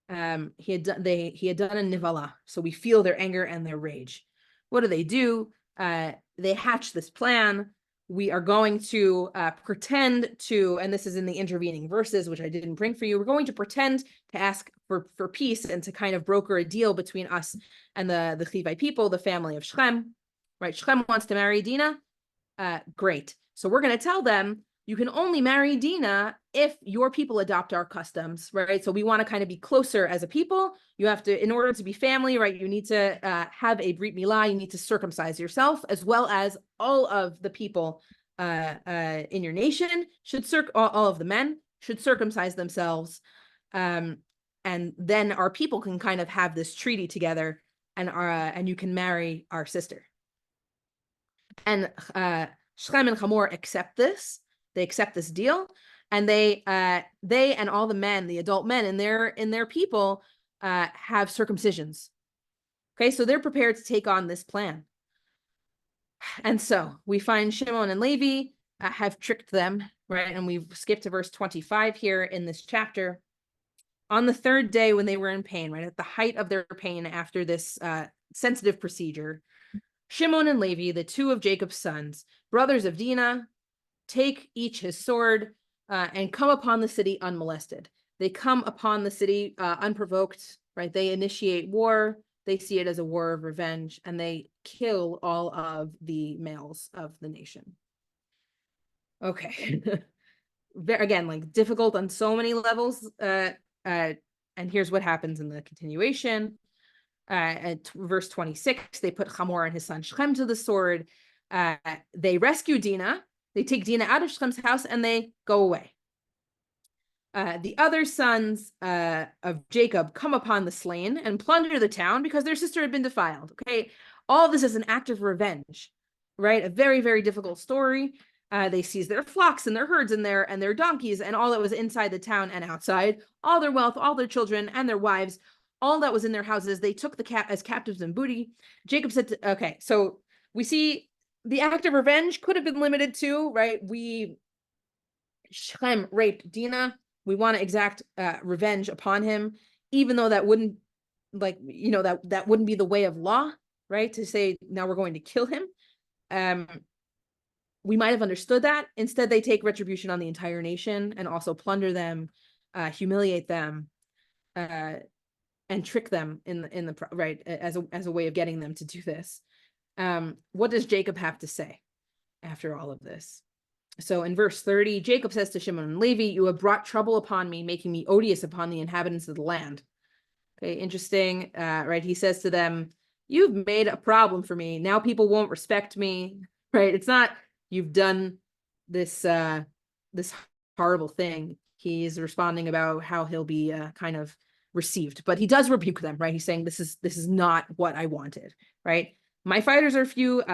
Speaker 1: He had done a nivala, so we feel their anger and their rage. What do? They hatch this plan. We are going to pretend to, and this is in the intervening verses, which I didn't bring for you. We're going to pretend to ask for peace and to kind of broker a deal between us and the Chivite people, the family of Shechem, right? Shechem wants to marry Dinah. Great. So we're going to tell them, you can only marry Dinah if your people adopt our customs, right? So we want to kind of be closer as a people. You have to, in order to be family, right, you need to have a brit milah, you need to circumcise yourself, as well as all of the people in your nation should, all of the men should circumcise themselves. And then our people can kind of have this treaty together, and you can marry our sister. And Shechem and Hamor accept this. They accept this deal, and they and all the men, the adult men in their people, have circumcisions. Okay, so they're prepared to take on this plan. And so we find Shimon and Levi have tricked them, right? And we've skipped to verse 25 here in this chapter. On the third day, when they were in pain, right at the height of their pain after this sensitive procedure, Shimon and Levi, the two of Jacob's sons, brothers of Dinah, take each his sword, and come upon the city unmolested. They come upon the city unprovoked, right? They initiate war. They see it as a war of revenge, and they kill all of the males of the nation. Okay. Again, like difficult on so many levels. And here's what happens in the continuation. At verse 26, they put Hamor and his son Shechem to the sword. They rescue Dinah. They take Dinah out of Shechem's house and they go away. The other sons of Jacob come upon the slain and plunder the town because their sister had been defiled. Okay, all this is an act of revenge, right? A very, very difficult story. They seize their flocks and their herds and their donkeys and all that was inside the town and outside, all their wealth, all their children and their wives, all that was in their houses. They took as captives and booty. Jacob said, okay, so we see the act of revenge could have been limited to, right? Shechem raped Dinah. We want to exact revenge upon him, even though that wouldn't, that wouldn't be the way of law, right? To say now we're going to kill him. We might have understood that. Instead, they take retribution on the entire nation and also plunder them, humiliate them, and trick them in the right as a way of getting them to do this. What does Jacob have to say after all of this? So in verse 30, Jacob says to Shimon and Levi, "You have brought trouble upon me, making me odious upon the inhabitants of the land." Okay, interesting, right? He says to them, "You've made a problem for me. Now people won't respect me," right? It's not you've done this this horrible thing. He's responding about how he'll be kind of received, but he does rebuke them, right? He's saying this is not what I wanted, right? My fighters are few.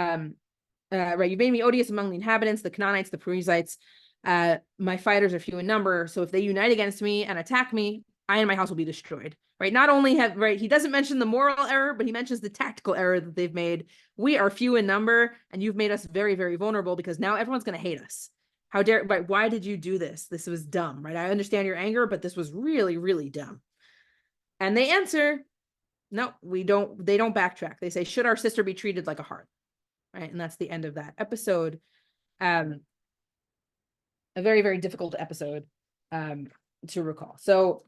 Speaker 1: Right, you made me odious among the inhabitants, the Canaanites, the Perizzites. My fighters are few in number, so if they unite against me and attack me, I and my house will be destroyed. Right? Not only he doesn't mention the moral error, but he mentions the tactical error that they've made. We are few in number, and you've made us very, very vulnerable because now everyone's going to hate us. How dare? Right? Why did you do this? This was dumb. Right? I understand your anger, but this was really, really dumb. And they answer, "No, we don't." They don't backtrack. They say, "Should our sister be treated like a harlot?" Right, and that's the end of that episode. A very, very difficult episode to recall. So,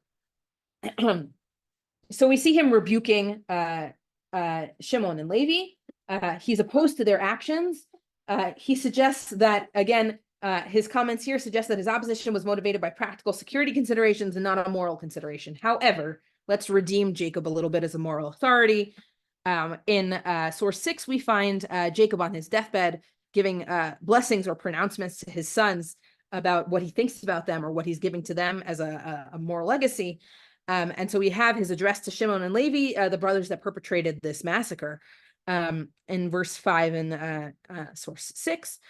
Speaker 1: so we see him rebuking Shimon and Levi. He's opposed to their actions. He suggests that, again, his comments here suggest that his opposition was motivated by practical security considerations and not a moral consideration. However, let's redeem Jacob a little bit as a moral authority. In source 6, we find Jacob on his deathbed giving blessings or pronouncements to his sons about what he thinks about them or what he's giving to them as a moral legacy. And so we have his address to Shimon and Levi, the brothers that perpetrated this massacre, in verse 5 in source 6.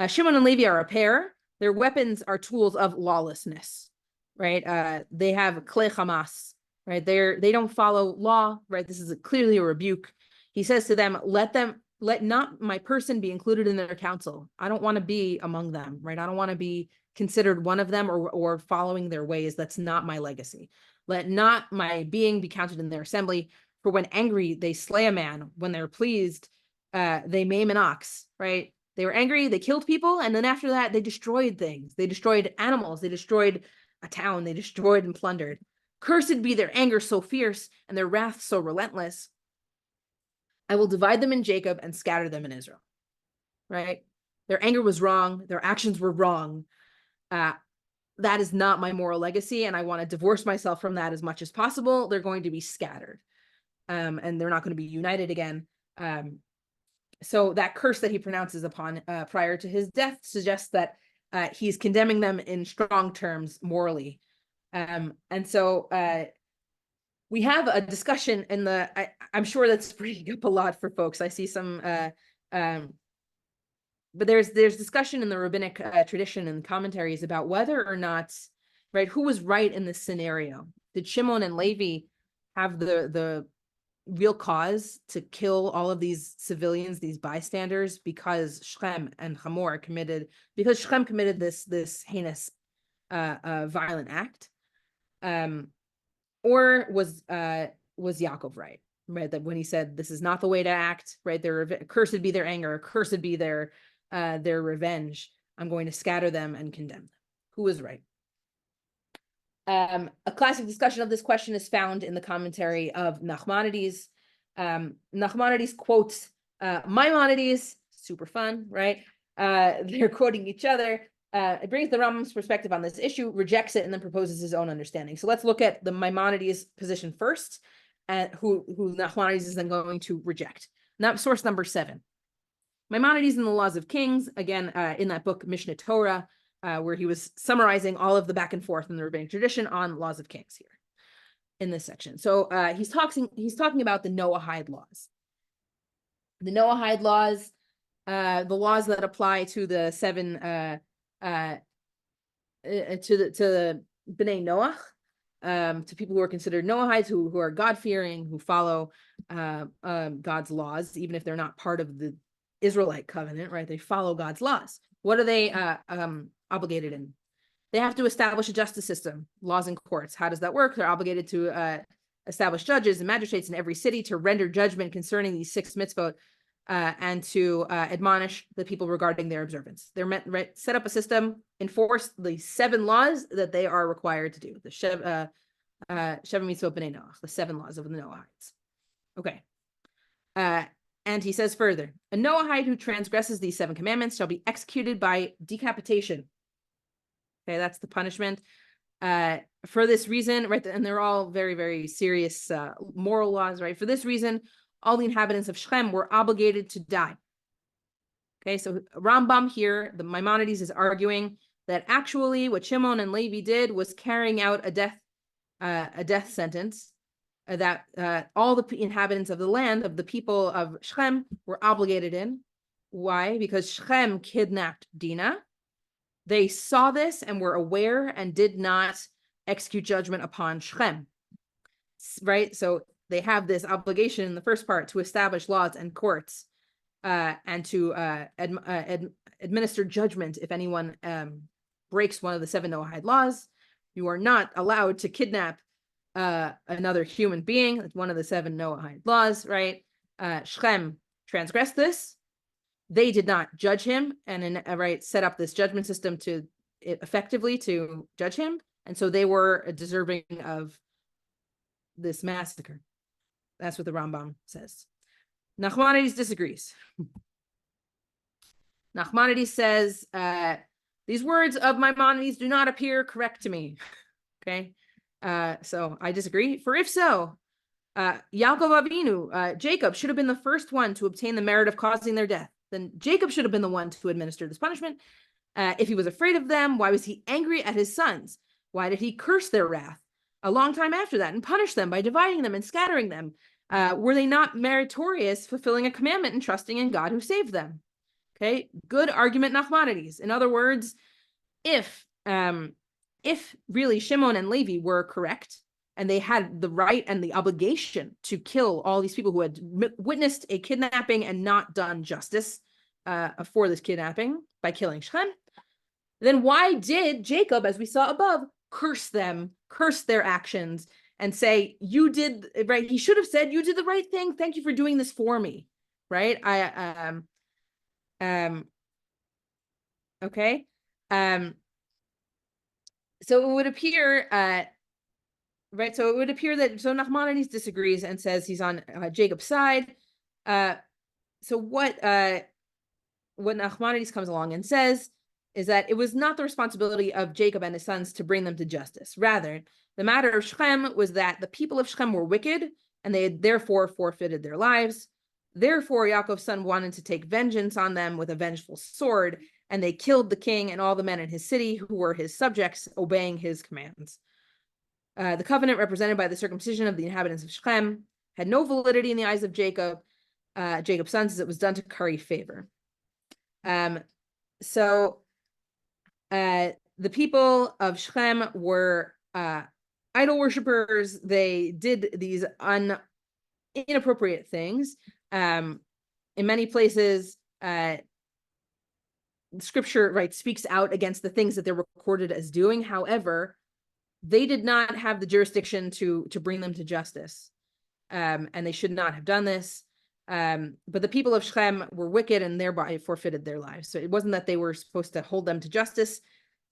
Speaker 1: Shimon and Levi are a pair. Their weapons are tools of lawlessness, right? They have klei Hamas. Right, they don't follow law, right? This is clearly a rebuke. He says to them, let not my person be included in their council. I don't want to be among them, right? I don't want to be considered one of them or following their ways. That's not my legacy. Let not my being be counted in their assembly. For when angry, they slay a man. When they're pleased, they maim an ox, right? They were angry, they killed people, and then after that, they destroyed things. They destroyed animals, they destroyed a town, they destroyed and plundered. Cursed be their anger so fierce and their wrath so relentless. I will divide them in Jacob and scatter them in Israel. Right? Their anger was wrong. Their actions were wrong. That is not my moral legacy, and I want to divorce myself from that as much as possible. They're going to be scattered, and they're not going to be united again. So that curse that he pronounces upon prior to his death suggests that he's condemning them in strong terms morally. And so we have a discussion in I'm sure that's bringing up a lot for folks. I see some, but there's discussion in the rabbinic tradition and commentaries about whether or not, right, who was right in this scenario. Did Shimon and Levi have the real cause to kill all of these civilians, these bystanders, because Shechem committed this heinous violent act? Or was Yaakov right, that when he said this is not the way to act, right? Cursed be their anger, cursed be their revenge. I'm going to scatter them and condemn them. who is right. A classic discussion of this question is found in the commentary of Nachmanides. Nachmanides quotes Maimonides, super fun, right? They're quoting each other. It brings the Rambam's perspective on this issue, rejects it, and then proposes his own understanding. So let's look at the Maimonides position first, who Nachmanides is then going to reject. Now, source number 7. Maimonides in the Laws of Kings, again, in that book, Mishneh Torah, where he was summarizing all of the back and forth in the rabbinic tradition on Laws of Kings here in this section. So he's talking about the Noahide laws. The Noahide laws, the laws that apply to the 7 to the Bnei Noach, to people who are considered Noahides, who are God-fearing, who follow God's laws, even if they're not part of the Israelite covenant, right? They follow God's laws. What are they obligated in? They have to establish a justice system, laws and courts. How does that work? They're obligated to establish judges and magistrates in every city to render judgment concerning these 6 mitzvot, and to admonish the people regarding their observance. They're meant set up a system, enforce the 7 laws that they are required to do. The Sheva Mitzvot B'nai Noach, the 7 laws of the Noahides. Okay. And he says further, a Noahide who transgresses these 7 commandments shall be executed by decapitation. Okay, that's the punishment. For this reason, right, and they're all very, very serious moral laws, right? For this reason, all the inhabitants of Shechem were obligated to die. Okay, so Rambam here, the Maimonides, is arguing that actually what Shimon and Levi did was carrying out a death sentence that all the inhabitants of the land, of the people of Shechem, were obligated in. Why? Because Shechem kidnapped Dinah. They saw this and were aware and did not execute judgment upon Shechem. Right? So they have this obligation in the first part to establish laws and courts, and to administer judgment if anyone breaks one of the 7 Noahide laws. You are not allowed to kidnap another human being. That's one of the 7 Noahide laws, right? Shechem transgressed this. They did not judge him and set up this judgment system to effectively to judge him. And so they were deserving of this massacre. That's what the Rambam says. Nachmanides disagrees. Nachmanides says, these words of Maimonides do not appear correct to me. Okay, so I disagree. For if so, Yaakov Avinu, Jacob, should have been the first one to obtain the merit of causing their death. Then Jacob should have been the one to administer this punishment. If he was afraid of them, why was he angry at his sons? Why did he curse their wrath a long time after that and punish them by dividing them and scattering them? Were they not meritorious, fulfilling a commandment and trusting in God who saved them? Okay, good argument, Nachmanides. In other words, if really Shimon and Levi were correct, and they had the right and the obligation to kill all these people who had witnessed a kidnapping and not done justice for this kidnapping by killing Shechem, then why did Jacob, as we saw above, curse them, curse their actions, and say, you did, right? He should have said, you did the right thing. Thank you for doing this for me, right? Okay. So it would appear, right? So it would appear that, so Nachmanides disagrees and says he's on Jacob's side. So what Nachmanides comes along and says is that it was not the responsibility of Jacob and his sons to bring them to justice. Rather, the matter of Shechem was that the people of Shechem were wicked and they had therefore forfeited their lives. Therefore, Yaakov's son wanted to take vengeance on them with a vengeful sword, and they killed the king and all the men in his city who were his subjects, obeying his commands. The covenant represented by the circumcision of the inhabitants of Shechem had no validity in the eyes of Jacob's sons, as it was done to curry favor. So the people of Shechem were idol worshippers. They did these inappropriate things. In many places, scripture, right, speaks out against the things that they're recorded as doing. However, they did not have the jurisdiction to bring them to justice, and they should not have done this. But the people of Shechem were wicked and thereby forfeited their lives. So it wasn't that they were supposed to hold them to justice.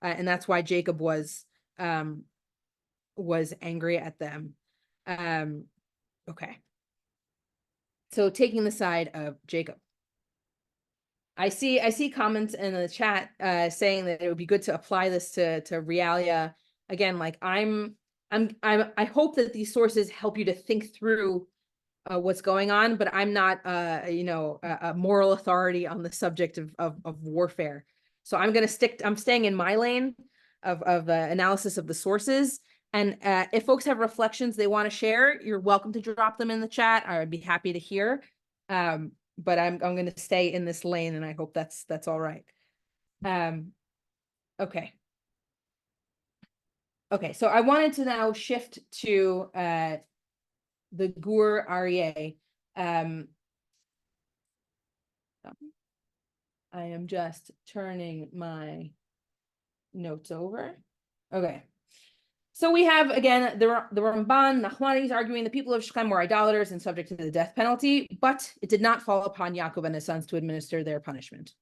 Speaker 1: and that's why Jacob was angry at them. Okay. So taking the side of Jacob. I see comments in the chat saying that it would be good to apply this to realia. Again, like I hope that these sources help you to think through what's going on, but I'm not a moral authority on the subject of warfare. So I'm staying in my lane of analysis of the sources. And if folks have reflections they want to share, you're welcome to drop them in the chat. I would be happy to hear. But I'm going to stay in this lane, and I hope that's all right. Okay. Okay, so I wanted to now shift to the Gur Aryeh. I am just turning my notes over. Okay. So we have, again, the Ramban, Nachmanides arguing the people of Shechem were idolaters and subject to the death penalty, but it did not fall upon Yaakov and his sons to administer their punishment.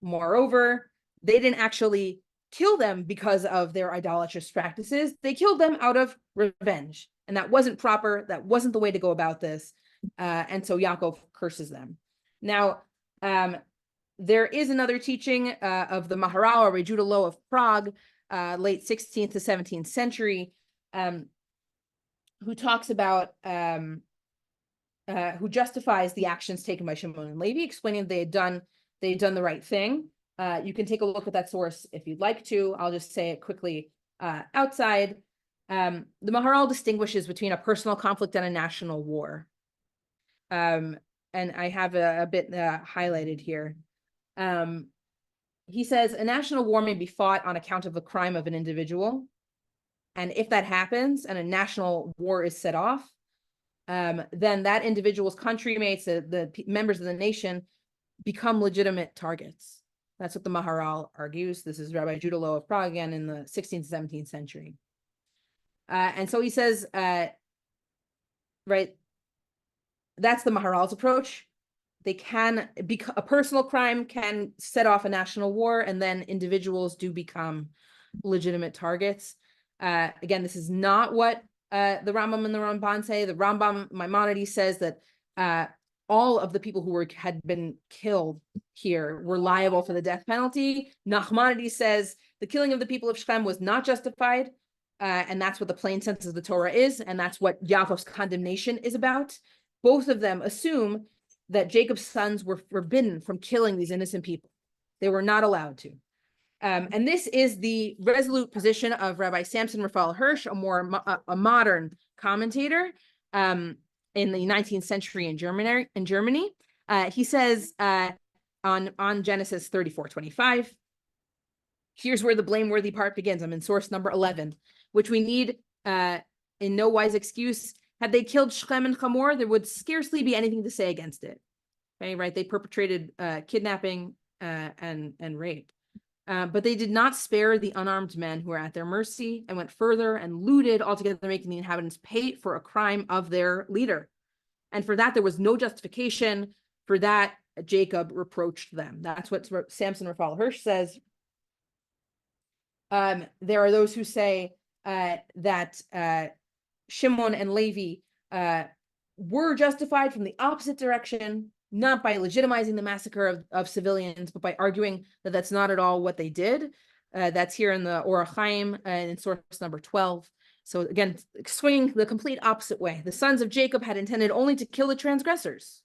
Speaker 1: Moreover, they didn't actually kill them because of their idolatrous practices. They killed them out of revenge, and that wasn't proper. That wasn't the way to go about this. And so Yaakov curses them. Now, there is another teaching of the Maharal, or Judah Low of Prague, late 16th to 17th century, who talks about, who justifies the actions taken by Shimon and Levi, explaining they had done the right thing. You can take a look at that source if you'd like to. I'll just say it quickly outside. The Maharal distinguishes between a personal conflict and a national war. And I have a bit highlighted here. He says a national war may be fought on account of the crime of an individual. And if that happens and a national war is set off, then that individual's countrymates, the members of the nation, become legitimate targets. That's what the Maharal argues. This is Rabbi Judah Low of Prague again in the 16th, 17th century. And so he says, right, that's the Maharal's approach. They can be a personal crime can set off a national war, and then individuals do become legitimate targets. Again, this is not what the Rambam and the Ramban say. The Rambam Maimonides says that all of the people who had been killed here were liable for the death penalty. Nachmanides says the killing of the people of Shechem was not justified, and that's what the plain sense of the Torah is, and that's what Yaakov's condemnation is about. Both of them assume that Jacob's sons were forbidden from killing these innocent people. They were not allowed to. And this is the resolute position of Rabbi Samson Raphael Hirsch, a modern commentator in the 19th century in Germany. He says on Genesis 34:25, here's where the blameworthy part begins. I'm in source number 11, which we need in no wise excuse. Had they killed Shechem and Hamor, there would scarcely be anything to say against it. Okay, right? They perpetrated kidnapping and rape. But they did not spare the unarmed men who were at their mercy, and went further and looted altogether, making the inhabitants pay for a crime of their leader. And for that, there was no justification. For that, Jacob reproached them. That's what Samson Raphael Hirsch says. There are those who say that Shimon and Levi were justified from the opposite direction, not by legitimizing the massacre of civilians, but by arguing that that's not at all what they did. That's here in the Orach Chaim in source number 12. So again, swinging the complete opposite way. The sons of Jacob had intended only to kill the transgressors.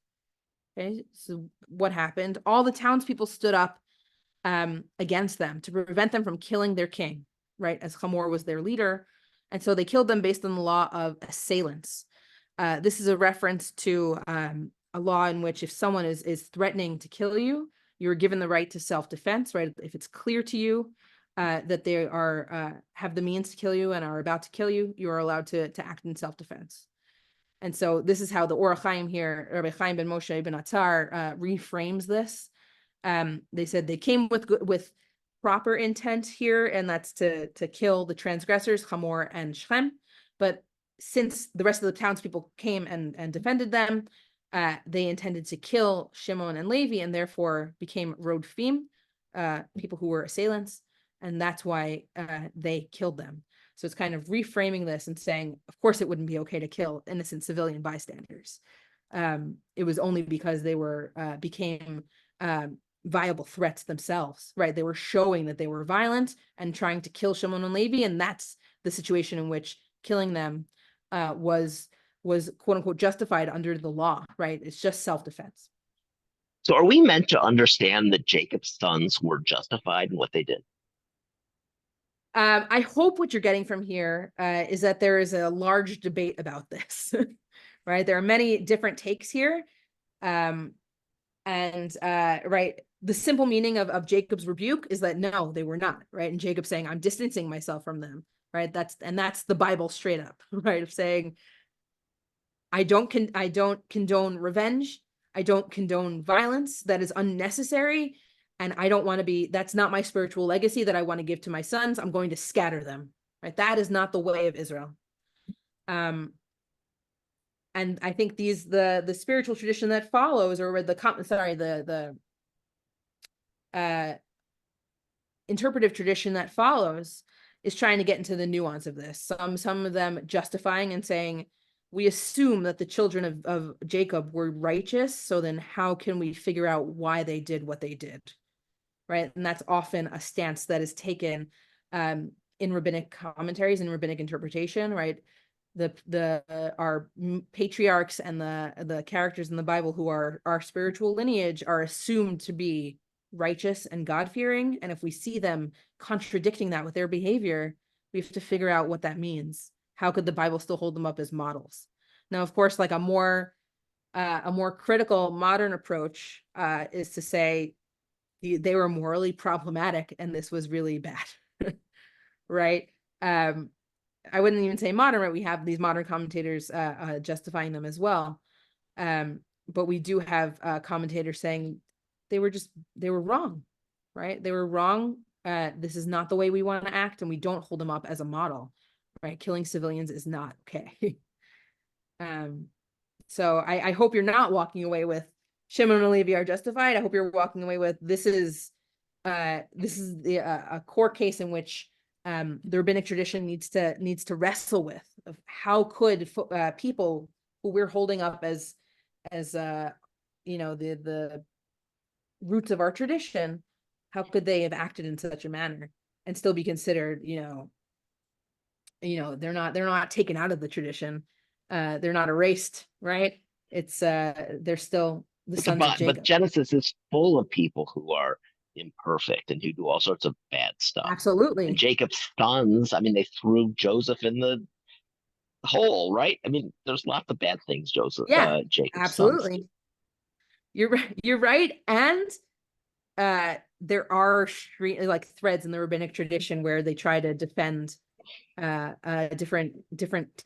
Speaker 1: Okay, so what happened? All the townspeople stood up against them to prevent them from killing their king, right? As Hamor was their leader. And so they killed them based on the law of assailants. This is a reference to a law in which if someone is threatening to kill you, you're given the right to self-defense, right? If it's clear to you that they are have the means to kill you and are about to kill you, you are allowed to act in self-defense. And so this is how the Orach Chaim here, Rabbi Chaim ben Moshe ben Atzar, reframes this. They said they came with proper intent here, and that's to kill the transgressors, Hamor and Shechem. But since the rest of the townspeople came and defended them, they intended to kill Shimon and Levi, and therefore became rodfim, people who were assailants. and that's why they killed them. So it's kind of reframing this and saying, of course, it wouldn't be okay to kill innocent civilian bystanders. It was only because they were became viable threats themselves, right? They were showing that they were violent and trying to kill Shimon and Levi, and that's the situation in which killing them was quote unquote justified under the law, right? It's just self-defense.
Speaker 3: So are we meant to understand that Jacob's sons were justified in what they did?
Speaker 1: I hope what you're getting from here is that there is a large debate about this, right? There are many different takes here. Right, the simple meaning of Jacob's rebuke is that no, they were not, right? And Jacob saying, I'm distancing myself from them, right? That's the Bible straight up, right? Of saying, I don't condone revenge. I don't condone violence that is unnecessary. And I don't want to be, that's not my spiritual legacy that I want to give to my sons. I'm going to scatter them, right? That is not the way of Israel. And I think the spiritual tradition that follows, or the interpretive tradition that follows, is trying to get into the nuance of this. Some of them justifying and saying, we assume that the children of Jacob were righteous, so then how can we figure out why they did what they did, right? And that's often a stance that is taken in rabbinic commentaries and rabbinic interpretation, right? Our patriarchs and the characters in the Bible who are our spiritual lineage are assumed to be righteous and God-fearing, and if we see them contradicting that with their behavior, we have to figure out what that means. How could the Bible still hold them up as models? Now, of course, like a more critical modern approach is to say they were morally problematic and this was really bad, right? I wouldn't even say modern, right? We have these modern commentators justifying them as well. But we do have commentators saying they were wrong, right? They were wrong. This is not the way we want to act, and we don't hold them up as a model, right? Killing civilians is not okay. So I hope you're not walking away with Shimon and Levi are justified. I hope you're walking away with this is a core case in which the rabbinic tradition needs to wrestle with of how could people who we're holding up as the roots of our tradition, how could they have acted in such a manner and still be considered, they're not taken out of the tradition. They're not erased, right? It's they're still the sons of Jacob.
Speaker 3: But Genesis is full of people who are imperfect and who do all sorts of bad stuff.
Speaker 1: Absolutely.
Speaker 3: And Jacob's sons, I mean, they threw Joseph in the hole, right? I mean, there's lots of bad things Jacob's
Speaker 1: absolutely.
Speaker 3: sons do.
Speaker 1: You're right. And there are like threads in the rabbinic tradition where they try to defend different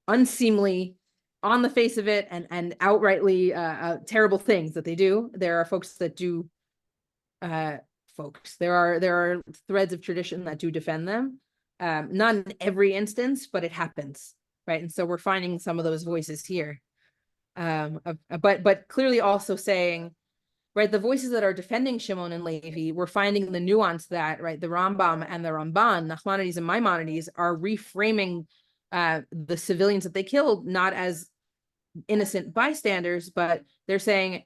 Speaker 1: unseemly on the face of it and outrightly terrible things that they do. There are folks that do there are threads of tradition that do defend them. Not in every instance, but it happens, right? And so we're finding some of those voices here. But clearly also saying, right, the voices that are defending Shimon and Levi, we're finding the nuance that, right, the Rambam and the Ramban, Nachmanides and Maimonides, are reframing the civilians that they killed not as innocent bystanders, but they're saying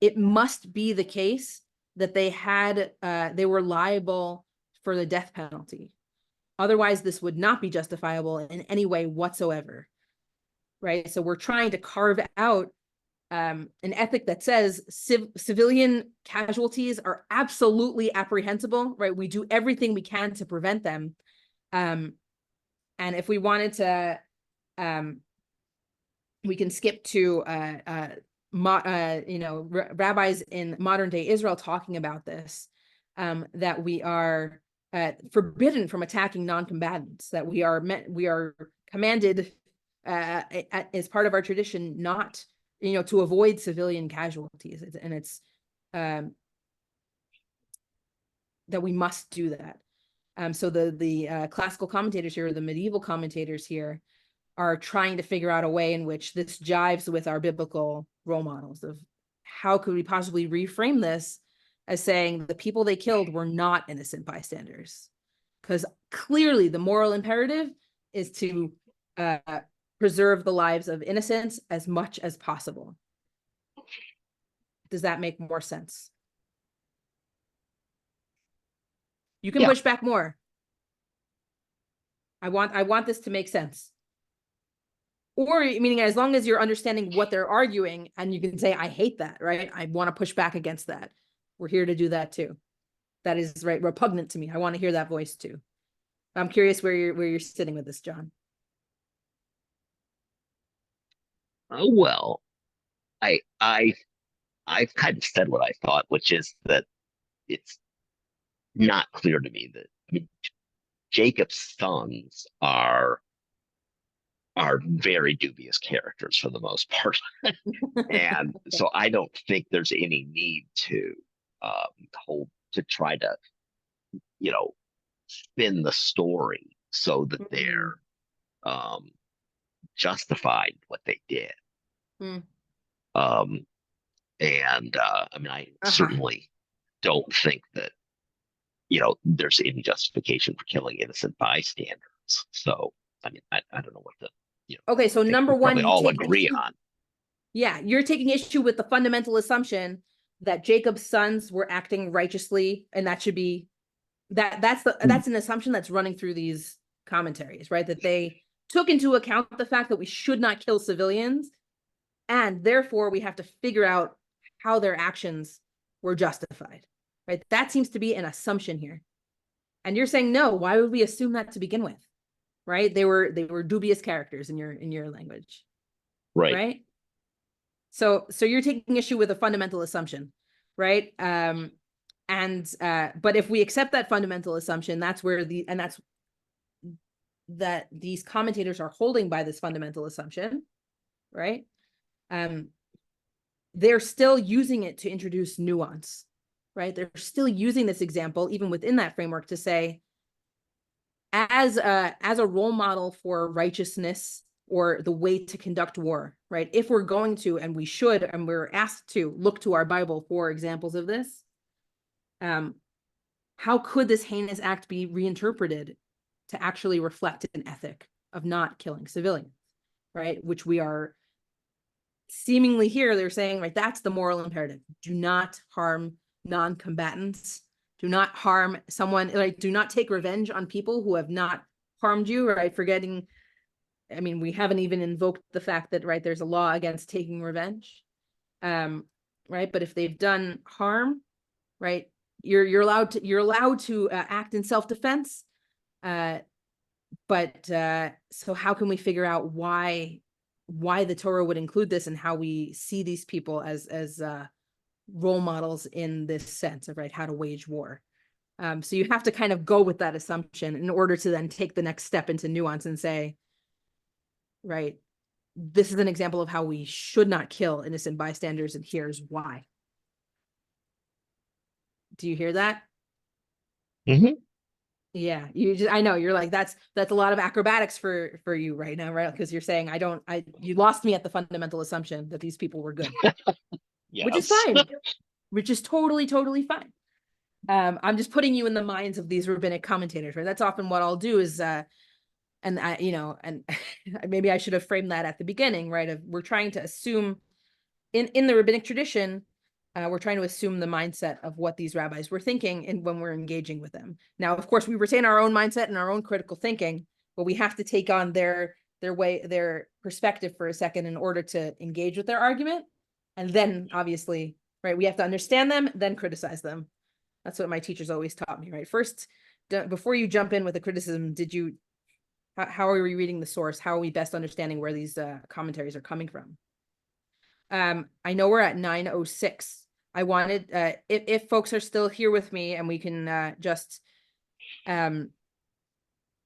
Speaker 1: it must be the case that they were liable for the death penalty. Otherwise, this would not be justifiable in any way whatsoever, right? So we're trying to carve out an ethic that says civilian casualties are absolutely apprehensible, right? We do everything we can to prevent them. And if we wanted to, we can skip to rabbis in modern day Israel talking about this, that we are forbidden from attacking non-combatants, that we are commanded as part of our tradition not to avoid civilian casualties, and it's that we must do that. So the classical commentators here, or the medieval commentators here, are trying to figure out a way in which this jives with our biblical role models of how could we possibly reframe this as saying the people they killed were not innocent bystanders. Because clearly the moral imperative is to preserve the lives of innocents as much as possible. Does that make more sense? You can push back more. I want this to make sense. Or meaning as long as you're understanding what they're arguing and you can say, I hate that, right? I want to push back against that. We're here to do that too. That is right, repugnant to me. I want to hear that voice too. I'm curious where you're sitting with this, John.
Speaker 3: Oh, well, I've kind of said what I thought, which is that it's not clear to me that, I mean, Jacob's sons are very dubious characters for the most part. And so I don't think there's any need to try to, spin the story so that they're justified what they did. I mean, I certainly don't think that, there's any justification for killing innocent bystanders. So, I mean, I don't know what the,
Speaker 1: okay, so number one,
Speaker 3: we all agree on.
Speaker 1: Yeah, you're taking issue with the fundamental assumption that Jacob's sons were acting righteously, and that should be that's an assumption that's running through these commentaries, right? That they took into account the fact that we should not kill civilians, and therefore we have to figure out how their actions were justified, right? That seems to be an assumption here. And you're saying, no, why would we assume that to begin with? Right? They were dubious characters in your language. Right? So you're taking issue with a fundamental assumption, right? But if we accept that fundamental assumption, that's where that these commentators are holding by this fundamental assumption, right? They're still using it to introduce nuance, right? They're still using this example, even within that framework, to say, as a role model for righteousness or the way to conduct war, right? If we're going to, and we should, and we're asked to look to our Bible for examples of this, how could this heinous act be reinterpreted to actually reflect an ethic of not killing civilians, right? Which we are seemingly here, they're saying, right, that's the moral imperative. Do not harm non-combatants. Do not harm someone, like, do not take revenge on people who have not harmed you, right? Forgetting, I mean, we haven't even invoked the fact that, right, there's a law against taking revenge, right? But if they've done harm, right, you're allowed to act in self-defense. So how can we figure out why the Torah would include this and how we see these people as role models in this sense of, right, how to wage war. So you have to kind of go with that assumption in order to then take the next step into nuance and say, right, this is an example of how we should not kill innocent bystanders, and here's why. Do you hear that? Yeah, I know you're like, that's a lot of acrobatics for you right now, right? Because you're saying, you lost me at the fundamental assumption that these people were good.
Speaker 3: Yes.
Speaker 1: Which is fine, which is totally fine. I'm just putting you in the minds of these rabbinic commentators, right? That's often what I'll do is, and maybe I should have framed that at the beginning, right? We're trying to assume in the rabbinic tradition, we're trying to assume the mindset of what these rabbis were thinking and when we're engaging with them. Now, of course, we retain our own mindset and our own critical thinking, but we have to take on their perspective for a second in order to engage with their argument. And then obviously, right, we have to understand them, then criticize them. That's what my teachers always taught me, right? First, before you jump in with a criticism, how are we reading the source? How are we best understanding where these commentaries are coming from? I know we're at 9:06. I wanted, if folks are still here with me, and we can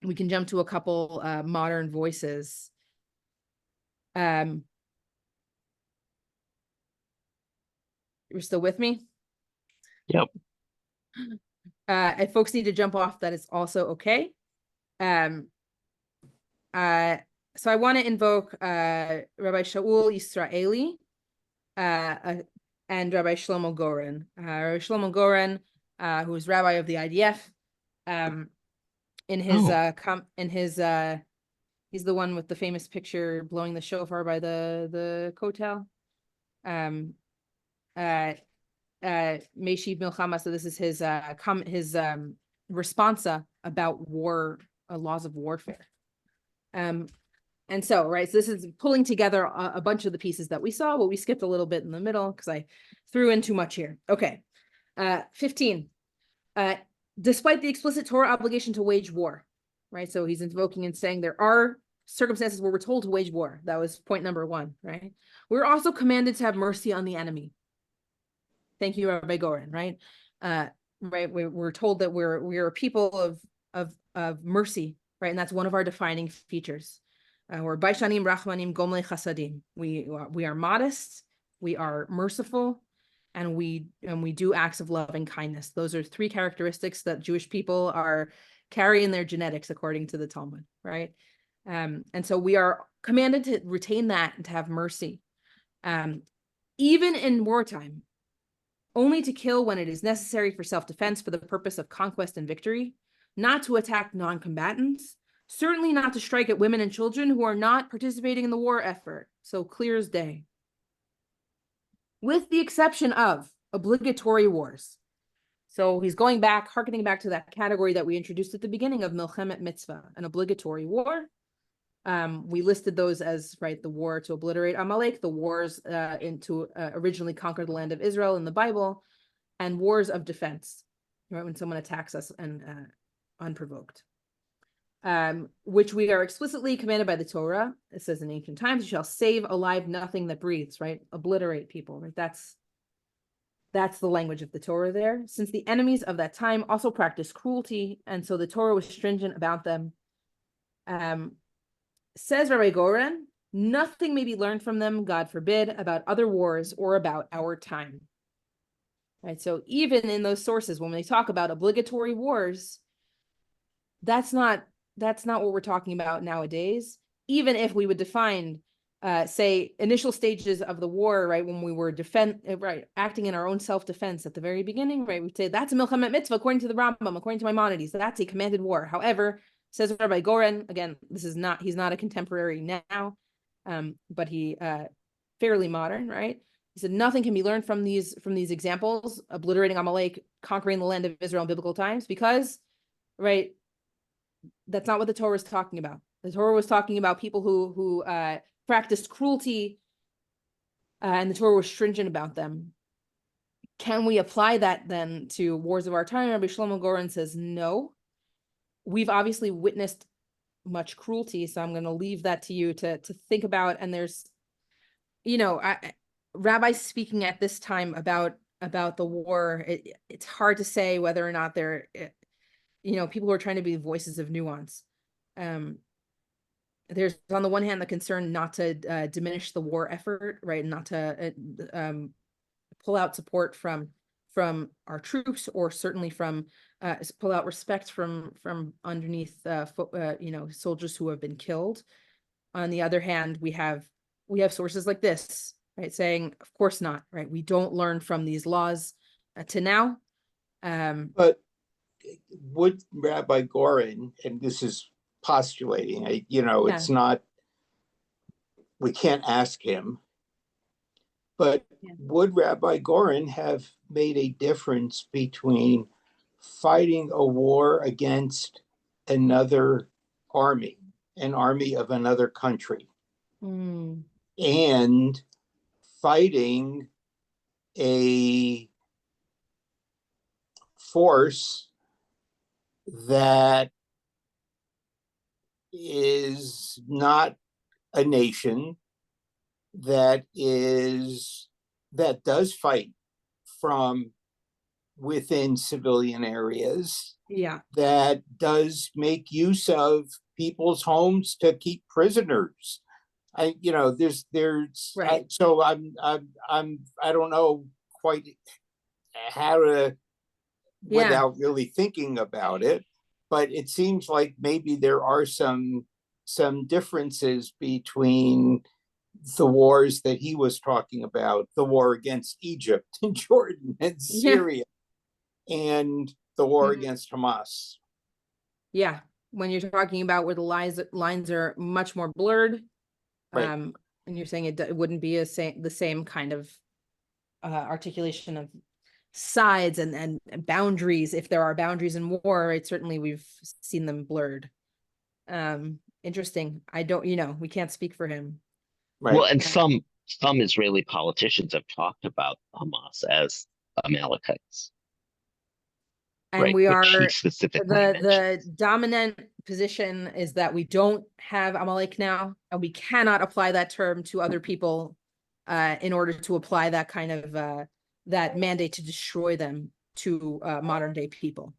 Speaker 1: we can jump to a couple modern voices. You're still with me?
Speaker 3: Yep.
Speaker 1: If folks need to jump off, that is also okay. So I want to invoke Rabbi Shaul Israeli, and Rabbi Shlomo Goren. Rabbi Shlomo Goren, who is rabbi of the IDF, in his he's the one with the famous picture blowing the shofar by the kotel. Meshiv Milchama. So this is his responsa about war, laws of warfare. And so, right, so this is pulling together a bunch of the pieces that we saw, but we skipped a little bit in the middle because I threw in too much here. Okay. 15. Despite the explicit Torah obligation to wage war, right? So he's invoking and saying there are circumstances where we're told to wage war. That was point number 1, right? We're also commanded to have mercy on the enemy. Thank you, Rabbi Goren, right? Right, we're told that we're a people of mercy, right? And that's one of our defining features. We're Baishanim, Rachmanim, Gomle Chasadim. We are modest, we are merciful, and we do acts of love and kindness. Those are 3 characteristics that Jewish people are carrying in their genetics, according to the Talmud, right? And so we are commanded to retain that and to have mercy. Even in wartime, only to kill when it is necessary for self-defense for the purpose of conquest and victory, not to attack non-combatants, certainly not to strike at women and children who are not participating in the war effort. So clear as day. With the exception of obligatory wars. So he's going back, hearkening back to that category that we introduced at the beginning of Milchemet Mitzvah, an obligatory war. We listed those as, right, the war to obliterate Amalek, the wars to originally conquer the land of Israel in the Bible, and wars of defense, right, when someone attacks us and unprovoked. Which we are explicitly commanded by the Torah. It says in ancient times, you shall save alive nothing that breathes, right? Obliterate people, right? That's the language of the Torah there. Since the enemies of that time also practiced cruelty, and so the Torah was stringent about them. Says Rabbi Goren, nothing may be learned from them, God forbid, about other wars or about our time. Right, so even in those sources, when they talk about obligatory wars, that's not what we're talking about nowadays. Even if we would define, say, initial stages of the war, right, when we were acting in our own self-defense at the very beginning, right, we'd say that's a milchemet mitzvah according to the Rambam, according to Maimonides. So that's a commanded war. However, says Rabbi Goren, again, he's not a contemporary now, but he fairly modern, right? He said nothing can be learned from these examples, obliterating Amalek, conquering the land of Israel in biblical times, because, right, that's not what the Torah is talking about. The Torah was talking about people who practiced cruelty, and the Torah was stringent about them. Can we apply that then to wars of our time? Rabbi Shlomo Goren says no. We've obviously witnessed much cruelty, so I'm going to leave that to you to think about. And there's, rabbis speaking at this time about the war. It's hard to say whether or not they're, people who are trying to be voices of nuance. There's on the one hand the concern not to diminish the war effort, right, not to pull out support from our troops, or certainly from pull out respect from underneath soldiers who have been killed. On the other hand, we have sources like this, right, saying of course not, right, we don't learn from these laws to now.
Speaker 4: But would Rabbi Goren, and this is postulating, it's not, we can't ask him, but would Rabbi Goren have made a difference between fighting a war against another army, an army of another country, and fighting a force that is not a nation, that does fight from within civilian areas, that does make use of people's homes to keep prisoners? There's right. So I don't know quite how to, without really thinking about it, but it seems like maybe there are some differences between the wars that he was talking about, the war against Egypt and Jordan and Syria, and the war against Hamas.
Speaker 1: Yeah, when you're talking about where the lines are much more blurred,
Speaker 4: Right.
Speaker 1: and you're saying it wouldn't be the same kind of articulation of sides and boundaries. If there are boundaries in war, right? Certainly we've seen them blurred. Interesting. I don't, we can't speak for him.
Speaker 4: Right.
Speaker 3: Well, and some Israeli politicians have talked about Hamas as Amalekites.
Speaker 1: And
Speaker 3: right,
Speaker 1: we
Speaker 3: which
Speaker 1: are
Speaker 3: he specifically
Speaker 1: the
Speaker 3: mentions.
Speaker 1: dominant position is that we don't have Amalek now, and we cannot apply that term to other people in order to apply that kind of that mandate to destroy them to modern day people.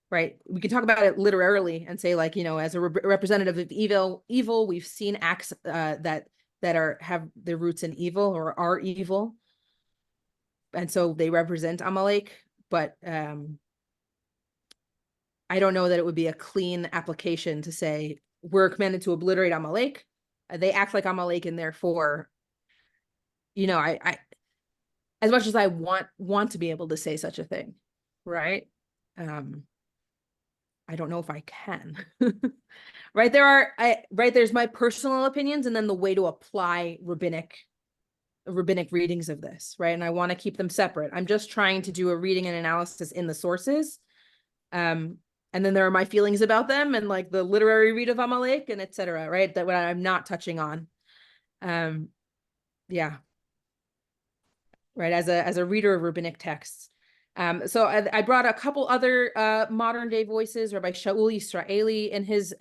Speaker 1: Right? We can talk about it literally and say, like, as a representative of evil, we've seen acts that have their roots in evil or are evil, and so they represent Amalek. But I don't know that it would be a clean application to say we're commanded to obliterate Amalek. They act like Amalek, and therefore, I as much as I want to be able to say such a thing, right? I don't know if I can. Right, there's my personal opinions, and then the way to apply rabbinic readings of this, right? And I want to keep them separate. I'm just trying to do a reading and analysis in the sources. And then there are my feelings about them and like the literary read of Amalek and etc. Right, that what I'm not touching on. Yeah. Right, as a reader of rabbinic texts. So I brought a couple other modern day voices. Rabbi Shaul Yisraeli in his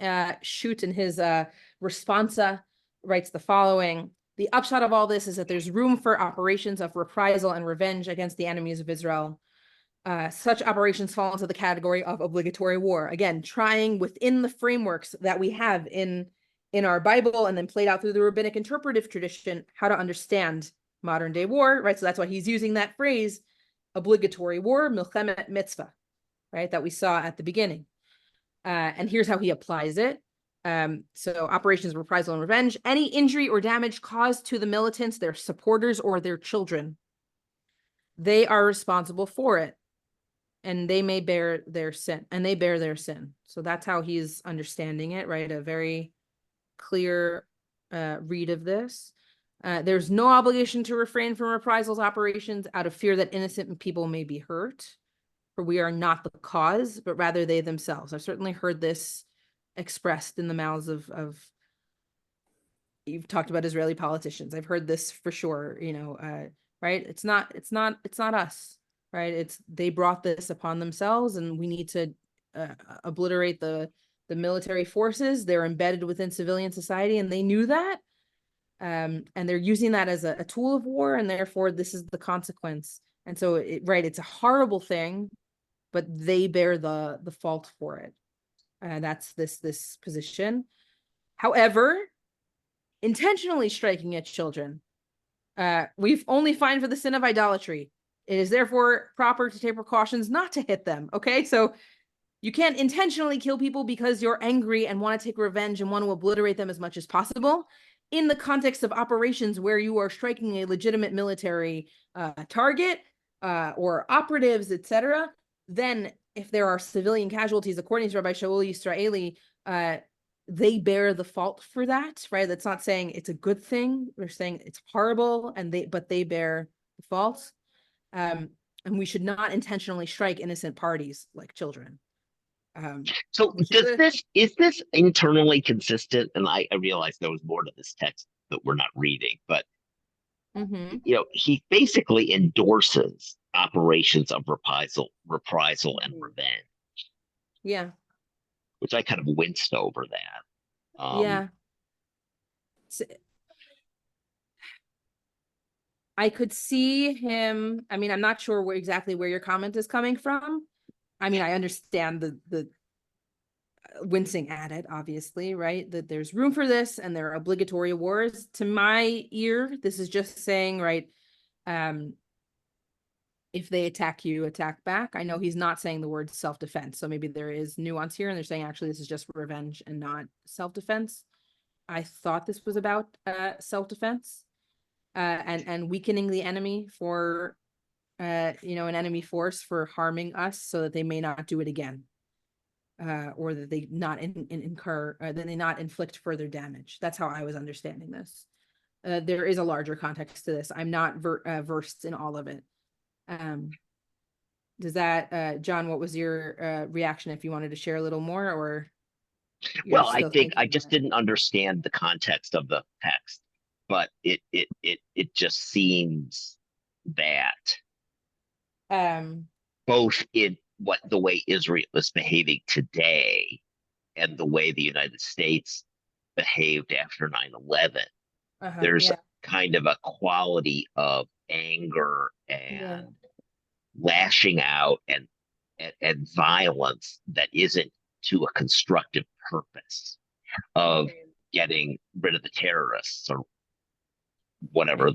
Speaker 1: responsa writes the following: the upshot of all this is that there's room for operations of reprisal and revenge against the enemies of Israel. Such operations fall into the category of obligatory war. Again, trying within the frameworks that we have in our Bible and then played out through the rabbinic interpretive tradition, how to understand modern day war, right? So that's why he's using that phrase, obligatory war, milchemet mitzvah, right? That we saw at the beginning. And here's how he applies it. So operations of reprisal and revenge: any injury or damage caused to the militants, their supporters, or their children, they are responsible for it. And they may bear their sin, So that's how he's understanding it, right? A very clear read of this. There's no obligation to refrain from reprisals operations out of fear that innocent people may be hurt, for we are not the cause, but rather they themselves. I've certainly heard this expressed in the mouths of you've talked about Israeli politicians. I've heard this for sure, right? It's not us, right? They brought this upon themselves, and we need to obliterate the military forces. They're embedded within civilian society, and they knew that. And they're using that as a tool of war, and therefore this is the consequence. And so, it's a horrible thing, but they bear the fault for it. That's this position. However, intentionally striking at children, we've only fined for the sin of idolatry. It is therefore proper to take precautions not to hit them. Okay, so you can't intentionally kill people because you're angry and want to take revenge and want to obliterate them as much as possible. In the context of operations where you are striking a legitimate military target or operatives, etc., then if there are civilian casualties, according to Rabbi Shaul Yisraeli, they bear the fault for that, right? That's not saying it's a good thing. They're saying it's horrible, but they bear the fault. And we should not intentionally strike innocent parties like children.
Speaker 3: So is this internally consistent? And I realize there was more to this text that we're not reading, but he basically endorses operations of reprisal and revenge.
Speaker 1: Yeah.
Speaker 3: Which I kind of winced over that.
Speaker 1: Yeah. I could see him. I mean, I'm not sure exactly where your comment is coming from. I mean, I understand the wincing at it, obviously, right? That there's room for this and there are obligatory wars. To my ear, this is just saying, right, if they attack you, attack back. I know he's not saying the word self-defense, so maybe there is nuance here, and they're saying actually this is just revenge and not self-defense. I thought this was about self-defense and weakening the enemy for you know, an enemy force for harming us so that they may not do it again. Or that they not that they not inflict further damage. That's how I was understanding this. There is a larger context to this. I'm not versed in all of it. Does that, John, what was your reaction, if you wanted to share a little more, or?
Speaker 3: Well, I think I just didn't understand the context of the text, but it just seems that both in the way Israel is behaving today and the way the United States behaved after 9/11, there's kind of a quality of anger and lashing out and violence that isn't to a constructive purpose of getting rid of the terrorists or whatever,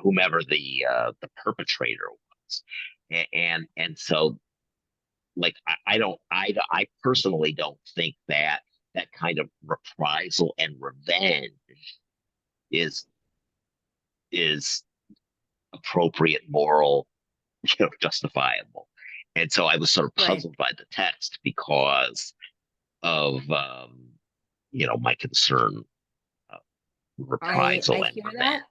Speaker 3: whomever the perpetrator was. And so, like, I personally don't think that kind of reprisal and revenge is appropriate, moral, justifiable. And so I was sort of puzzled by the text because of my concern of reprisal and revenge. That.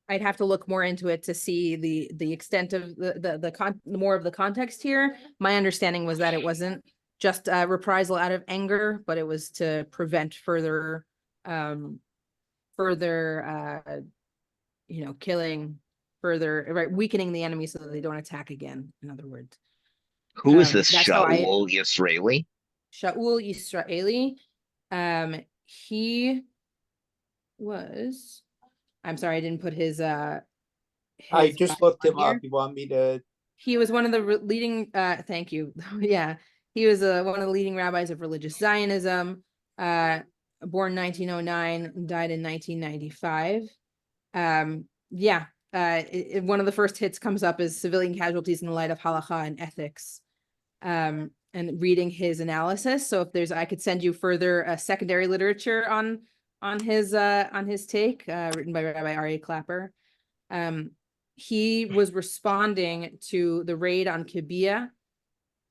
Speaker 1: I'd have to look more into it to see the extent of the more of the context here. My understanding was that it wasn't just reprisal out of anger, but it was to prevent further killing, weakening the enemy so that they don't attack again, in other words.
Speaker 3: Who is this Shaul Yisraeli?
Speaker 1: Shaul Yisraeli. He was, I'm sorry, I didn't put his
Speaker 4: I just looked him up. You want me to?
Speaker 1: He was one of the leading, thank you. Yeah. He was one of the leading rabbis of religious Zionism, born 1909, died in 1995. One of the first hits comes up is civilian casualties in the light of halakha and ethics, and reading his analysis. So if I could send you further secondary literature on his take, written by Rabbi Aryeh Clapper. He was responding to the raid on Kibia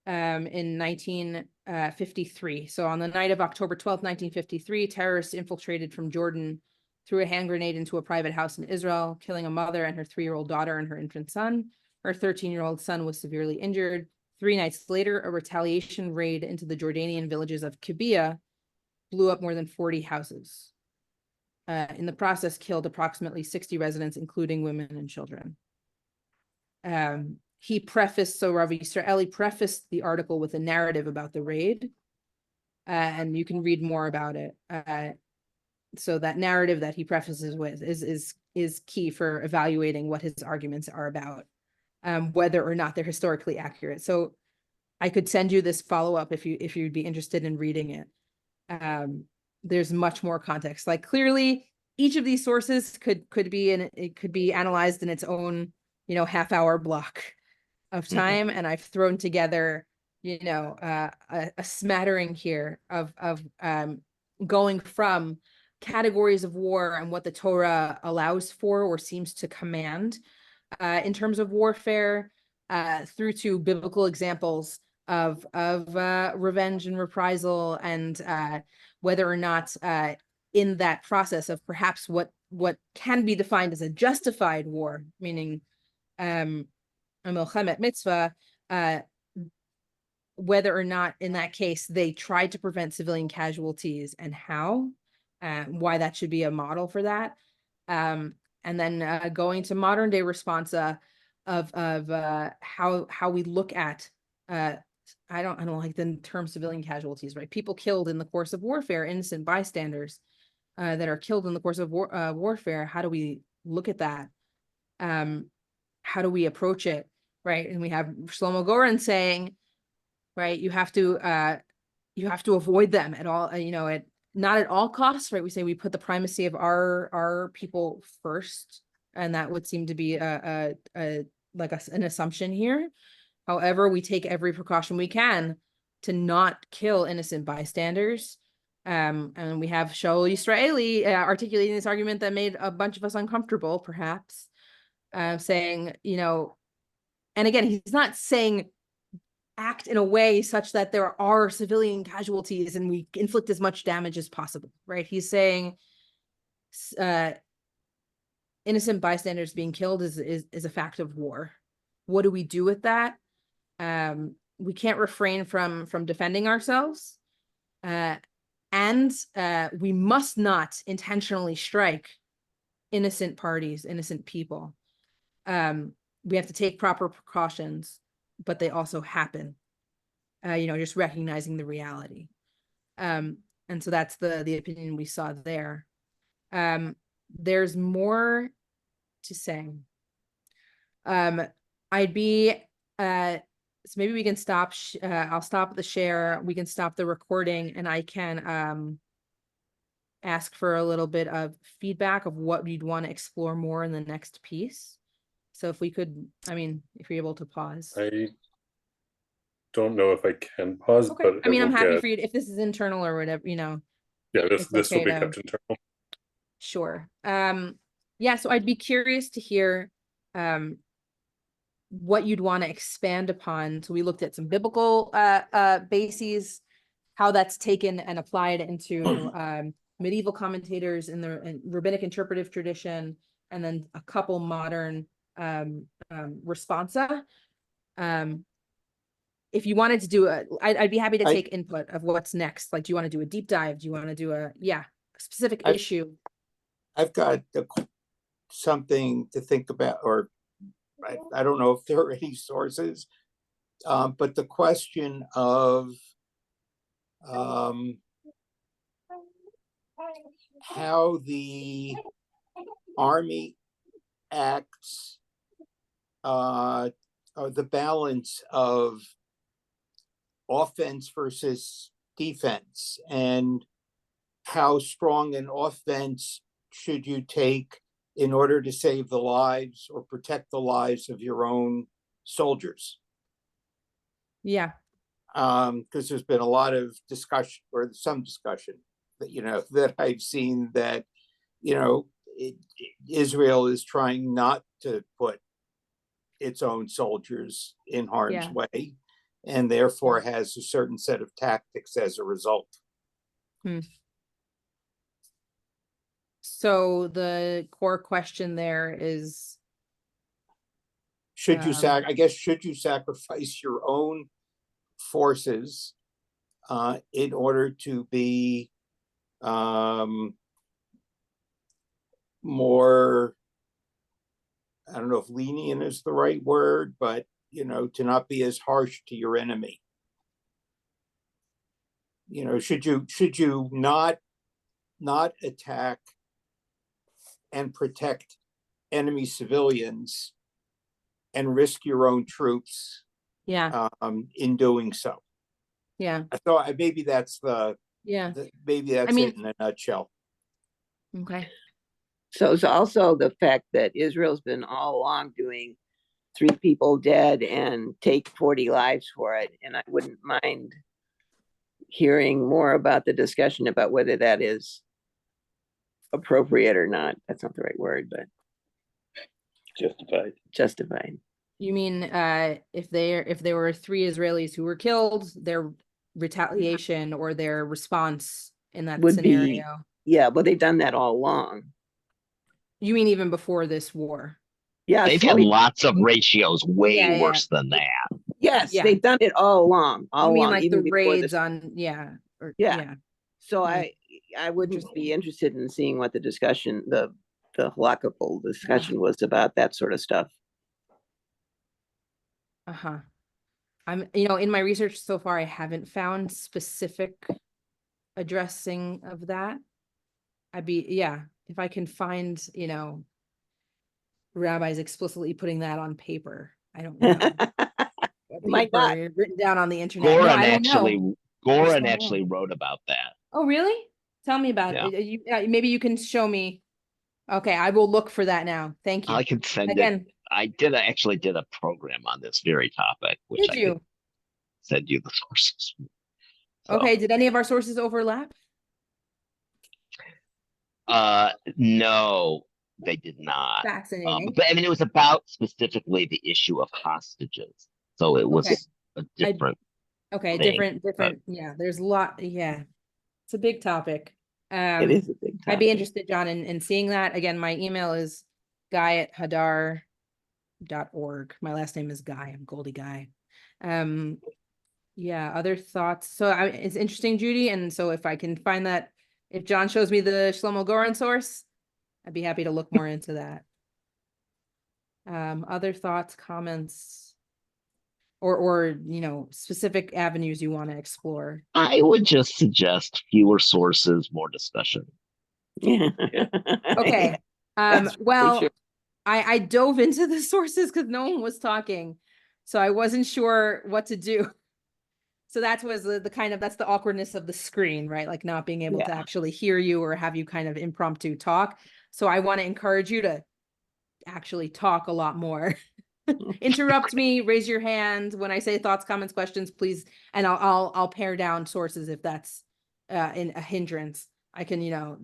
Speaker 1: in 1953. So on the night of October 12th, 1953, terrorists infiltrated from Jordan, threw a hand grenade into a private house in Israel, killing a mother and her 3-year-old daughter and her infant son. Her 13-year-old son was severely injured. 3 nights later, a retaliation raid into the Jordanian villages of Kibia blew up more than 40 houses. In the process, killed approximately 60 residents, including women and children. Rabbi Yisraeli prefaced the article with a narrative about the raid, and you can read more about it. So that narrative that he prefaces with is key for evaluating what his arguments are about, whether or not they're historically accurate. So I could send you this follow-up if you'd be interested in reading it. There's much more context. Like, clearly, each of these sources could be analyzed in its own, half-hour block of time, and I've thrown together, a smattering here of going from categories of war and what the Torah allows for or seems to command in terms of warfare, through to biblical examples of revenge and reprisal, and whether or not in that process of perhaps what can be defined as a justified war, meaning a milchemet mitzvah, whether or not in that case they tried to prevent civilian casualties and how, why that should be a model for that, and then going to modern day response of how we look at I don't like the term civilian casualties, right? People killed in the course of warfare, innocent bystanders that are killed in the course of warfare. How do we look at that? How do we approach it, right? And we have Shlomo Goren saying, right, you have to avoid them at all, not at all costs, right? We say we put the primacy of our people first, and that would seem to be an assumption here. However, we take every precaution we can to not kill innocent bystanders, And we have Shaul Yisraeli articulating this argument that made a bunch of us uncomfortable, perhaps, saying, and again, he's not saying act in a way such that there are civilian casualties and we inflict as much damage as possible, right? He's saying innocent bystanders being killed is a fact of war. What do we do with that? We can't refrain from defending ourselves, and we must not intentionally strike innocent parties, innocent people. We have to take proper precautions, but they also happen. Just recognizing the reality. And so that's the opinion we saw there. There's more to say. I'd be so maybe we can stop. I'll stop the share. We can stop the recording, and I can ask for a little bit of feedback of what we'd want to explore more in the next piece. So if we could, if you're able to pause.
Speaker 2: I don't know if I can pause,
Speaker 1: Okay.
Speaker 2: but
Speaker 1: I'm happy for you if this is internal or whatever,
Speaker 2: Yeah, this will be kept internal.
Speaker 1: Sure. Yeah, so I'd be curious to hear what you'd want to expand upon. So we looked at some biblical bases, how that's taken and applied into medieval commentators in the rabbinic interpretive tradition, and then a couple modern responsa. If you wanted to do I'd be happy to take input of what's next. Like, do you want to do a deep dive? Do you want to do a specific issue?
Speaker 4: I've got something to think about, or I don't know if there are any sources, but the question of how the Army acts, or the balance of offense versus defense, and how strong an offense should you take in order to save the lives or protect the lives of your own soldiers.
Speaker 1: Yeah.
Speaker 4: Because there's been a lot of discussion, or some discussion that, that I've seen that, Israel is trying not to put its own soldiers in harm's way, and therefore has a certain set of tactics as a result.
Speaker 1: So the core question there is,
Speaker 4: should you should you sacrifice your own forces in order to be more, I don't know if lenient is the right word, but to not be as harsh to your enemy? Should you not attack and protect enemy civilians and risk your own troops in doing so? I thought maybe that's maybe that's it in a nutshell.
Speaker 1: Okay.
Speaker 5: So it's also the fact that Israel's been all along doing 3 people dead and take 40 lives for it. And I wouldn't mind hearing more about the discussion about whether that is appropriate or not. That's not the right word, but justified.
Speaker 1: You mean if there were 3 Israelis who were killed, their retaliation or their response in that scenario?
Speaker 5: But they've done that all along.
Speaker 1: You mean even before this war?
Speaker 5: Yeah,
Speaker 3: they've had lots of ratios way worse than that.
Speaker 5: Yes, they've done it all along.
Speaker 1: You mean like
Speaker 5: even
Speaker 1: the raids on?
Speaker 5: So I would just be interested in seeing what the discussion, the halakhical discussion was about that sort of stuff.
Speaker 1: I'm, in my research so far, I haven't found specific addressing of that. If I can find, rabbis explicitly putting that on paper. I don't know.
Speaker 5: Might not
Speaker 1: written down on the internet.
Speaker 3: Goran actually wrote about that.
Speaker 1: Oh, really? Tell me about it. Maybe you can show me. Okay, I will look for that now. Thank you.
Speaker 3: I can send it. I actually did a program on this very topic, which I could send you the sources.
Speaker 1: Okay, did any of our sources overlap?
Speaker 3: No, they did not.
Speaker 1: Fascinating.
Speaker 3: But I mean, it was about specifically the issue of hostages. So it was
Speaker 1: Okay.
Speaker 3: a different
Speaker 1: Okay,
Speaker 3: thing,
Speaker 1: different. Yeah, there's a lot. Yeah, it's a big topic.
Speaker 5: It is a big
Speaker 1: I'd be
Speaker 5: topic.
Speaker 1: interested, John, in seeing that. Again, my email is guy@hadar.org. My last name is Guy. I'm Goldie Guy. Yeah, other thoughts. So it's interesting, Judy. And so if I can find that, if John shows me the Shlomo Goren source, I'd be happy to look more into that. Other thoughts, comments, or specific avenues you want to explore.
Speaker 3: I would just suggest fewer sources, more discussion.
Speaker 5: Yeah.
Speaker 1: Okay.
Speaker 5: That's
Speaker 1: Well,
Speaker 5: true.
Speaker 1: I dove into the sources because no one was talking, so I wasn't sure what to do. So that was the kind of, that's the awkwardness of the screen, right? Like not being able to actually hear you or have you kind of impromptu talk. So I want to encourage you to actually talk a lot more. Interrupt me, raise your hand when I say thoughts, comments, questions, please. And I'll pare down sources if that's in a hindrance. I can,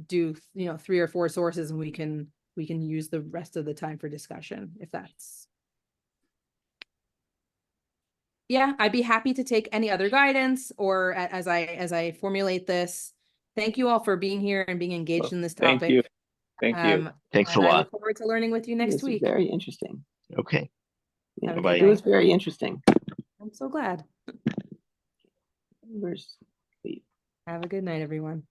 Speaker 1: do 3 or 4 sources and we can use the rest of the time for discussion if that's. Yeah, I'd be happy to take any other guidance or as I formulate this. Thank you all for being here and being engaged in this topic.
Speaker 6: Thank you. Thank you.
Speaker 3: Thanks a
Speaker 1: and I
Speaker 3: lot.
Speaker 1: look forward to learning with you next
Speaker 5: This is
Speaker 1: week.
Speaker 5: very interesting.
Speaker 3: Okay.
Speaker 5: Yeah,
Speaker 1: Have a
Speaker 3: Bye-bye.
Speaker 1: good
Speaker 5: it was
Speaker 1: night.
Speaker 5: very interesting.
Speaker 1: I'm so glad.
Speaker 5: Where's Steve?
Speaker 1: Have a good night, everyone.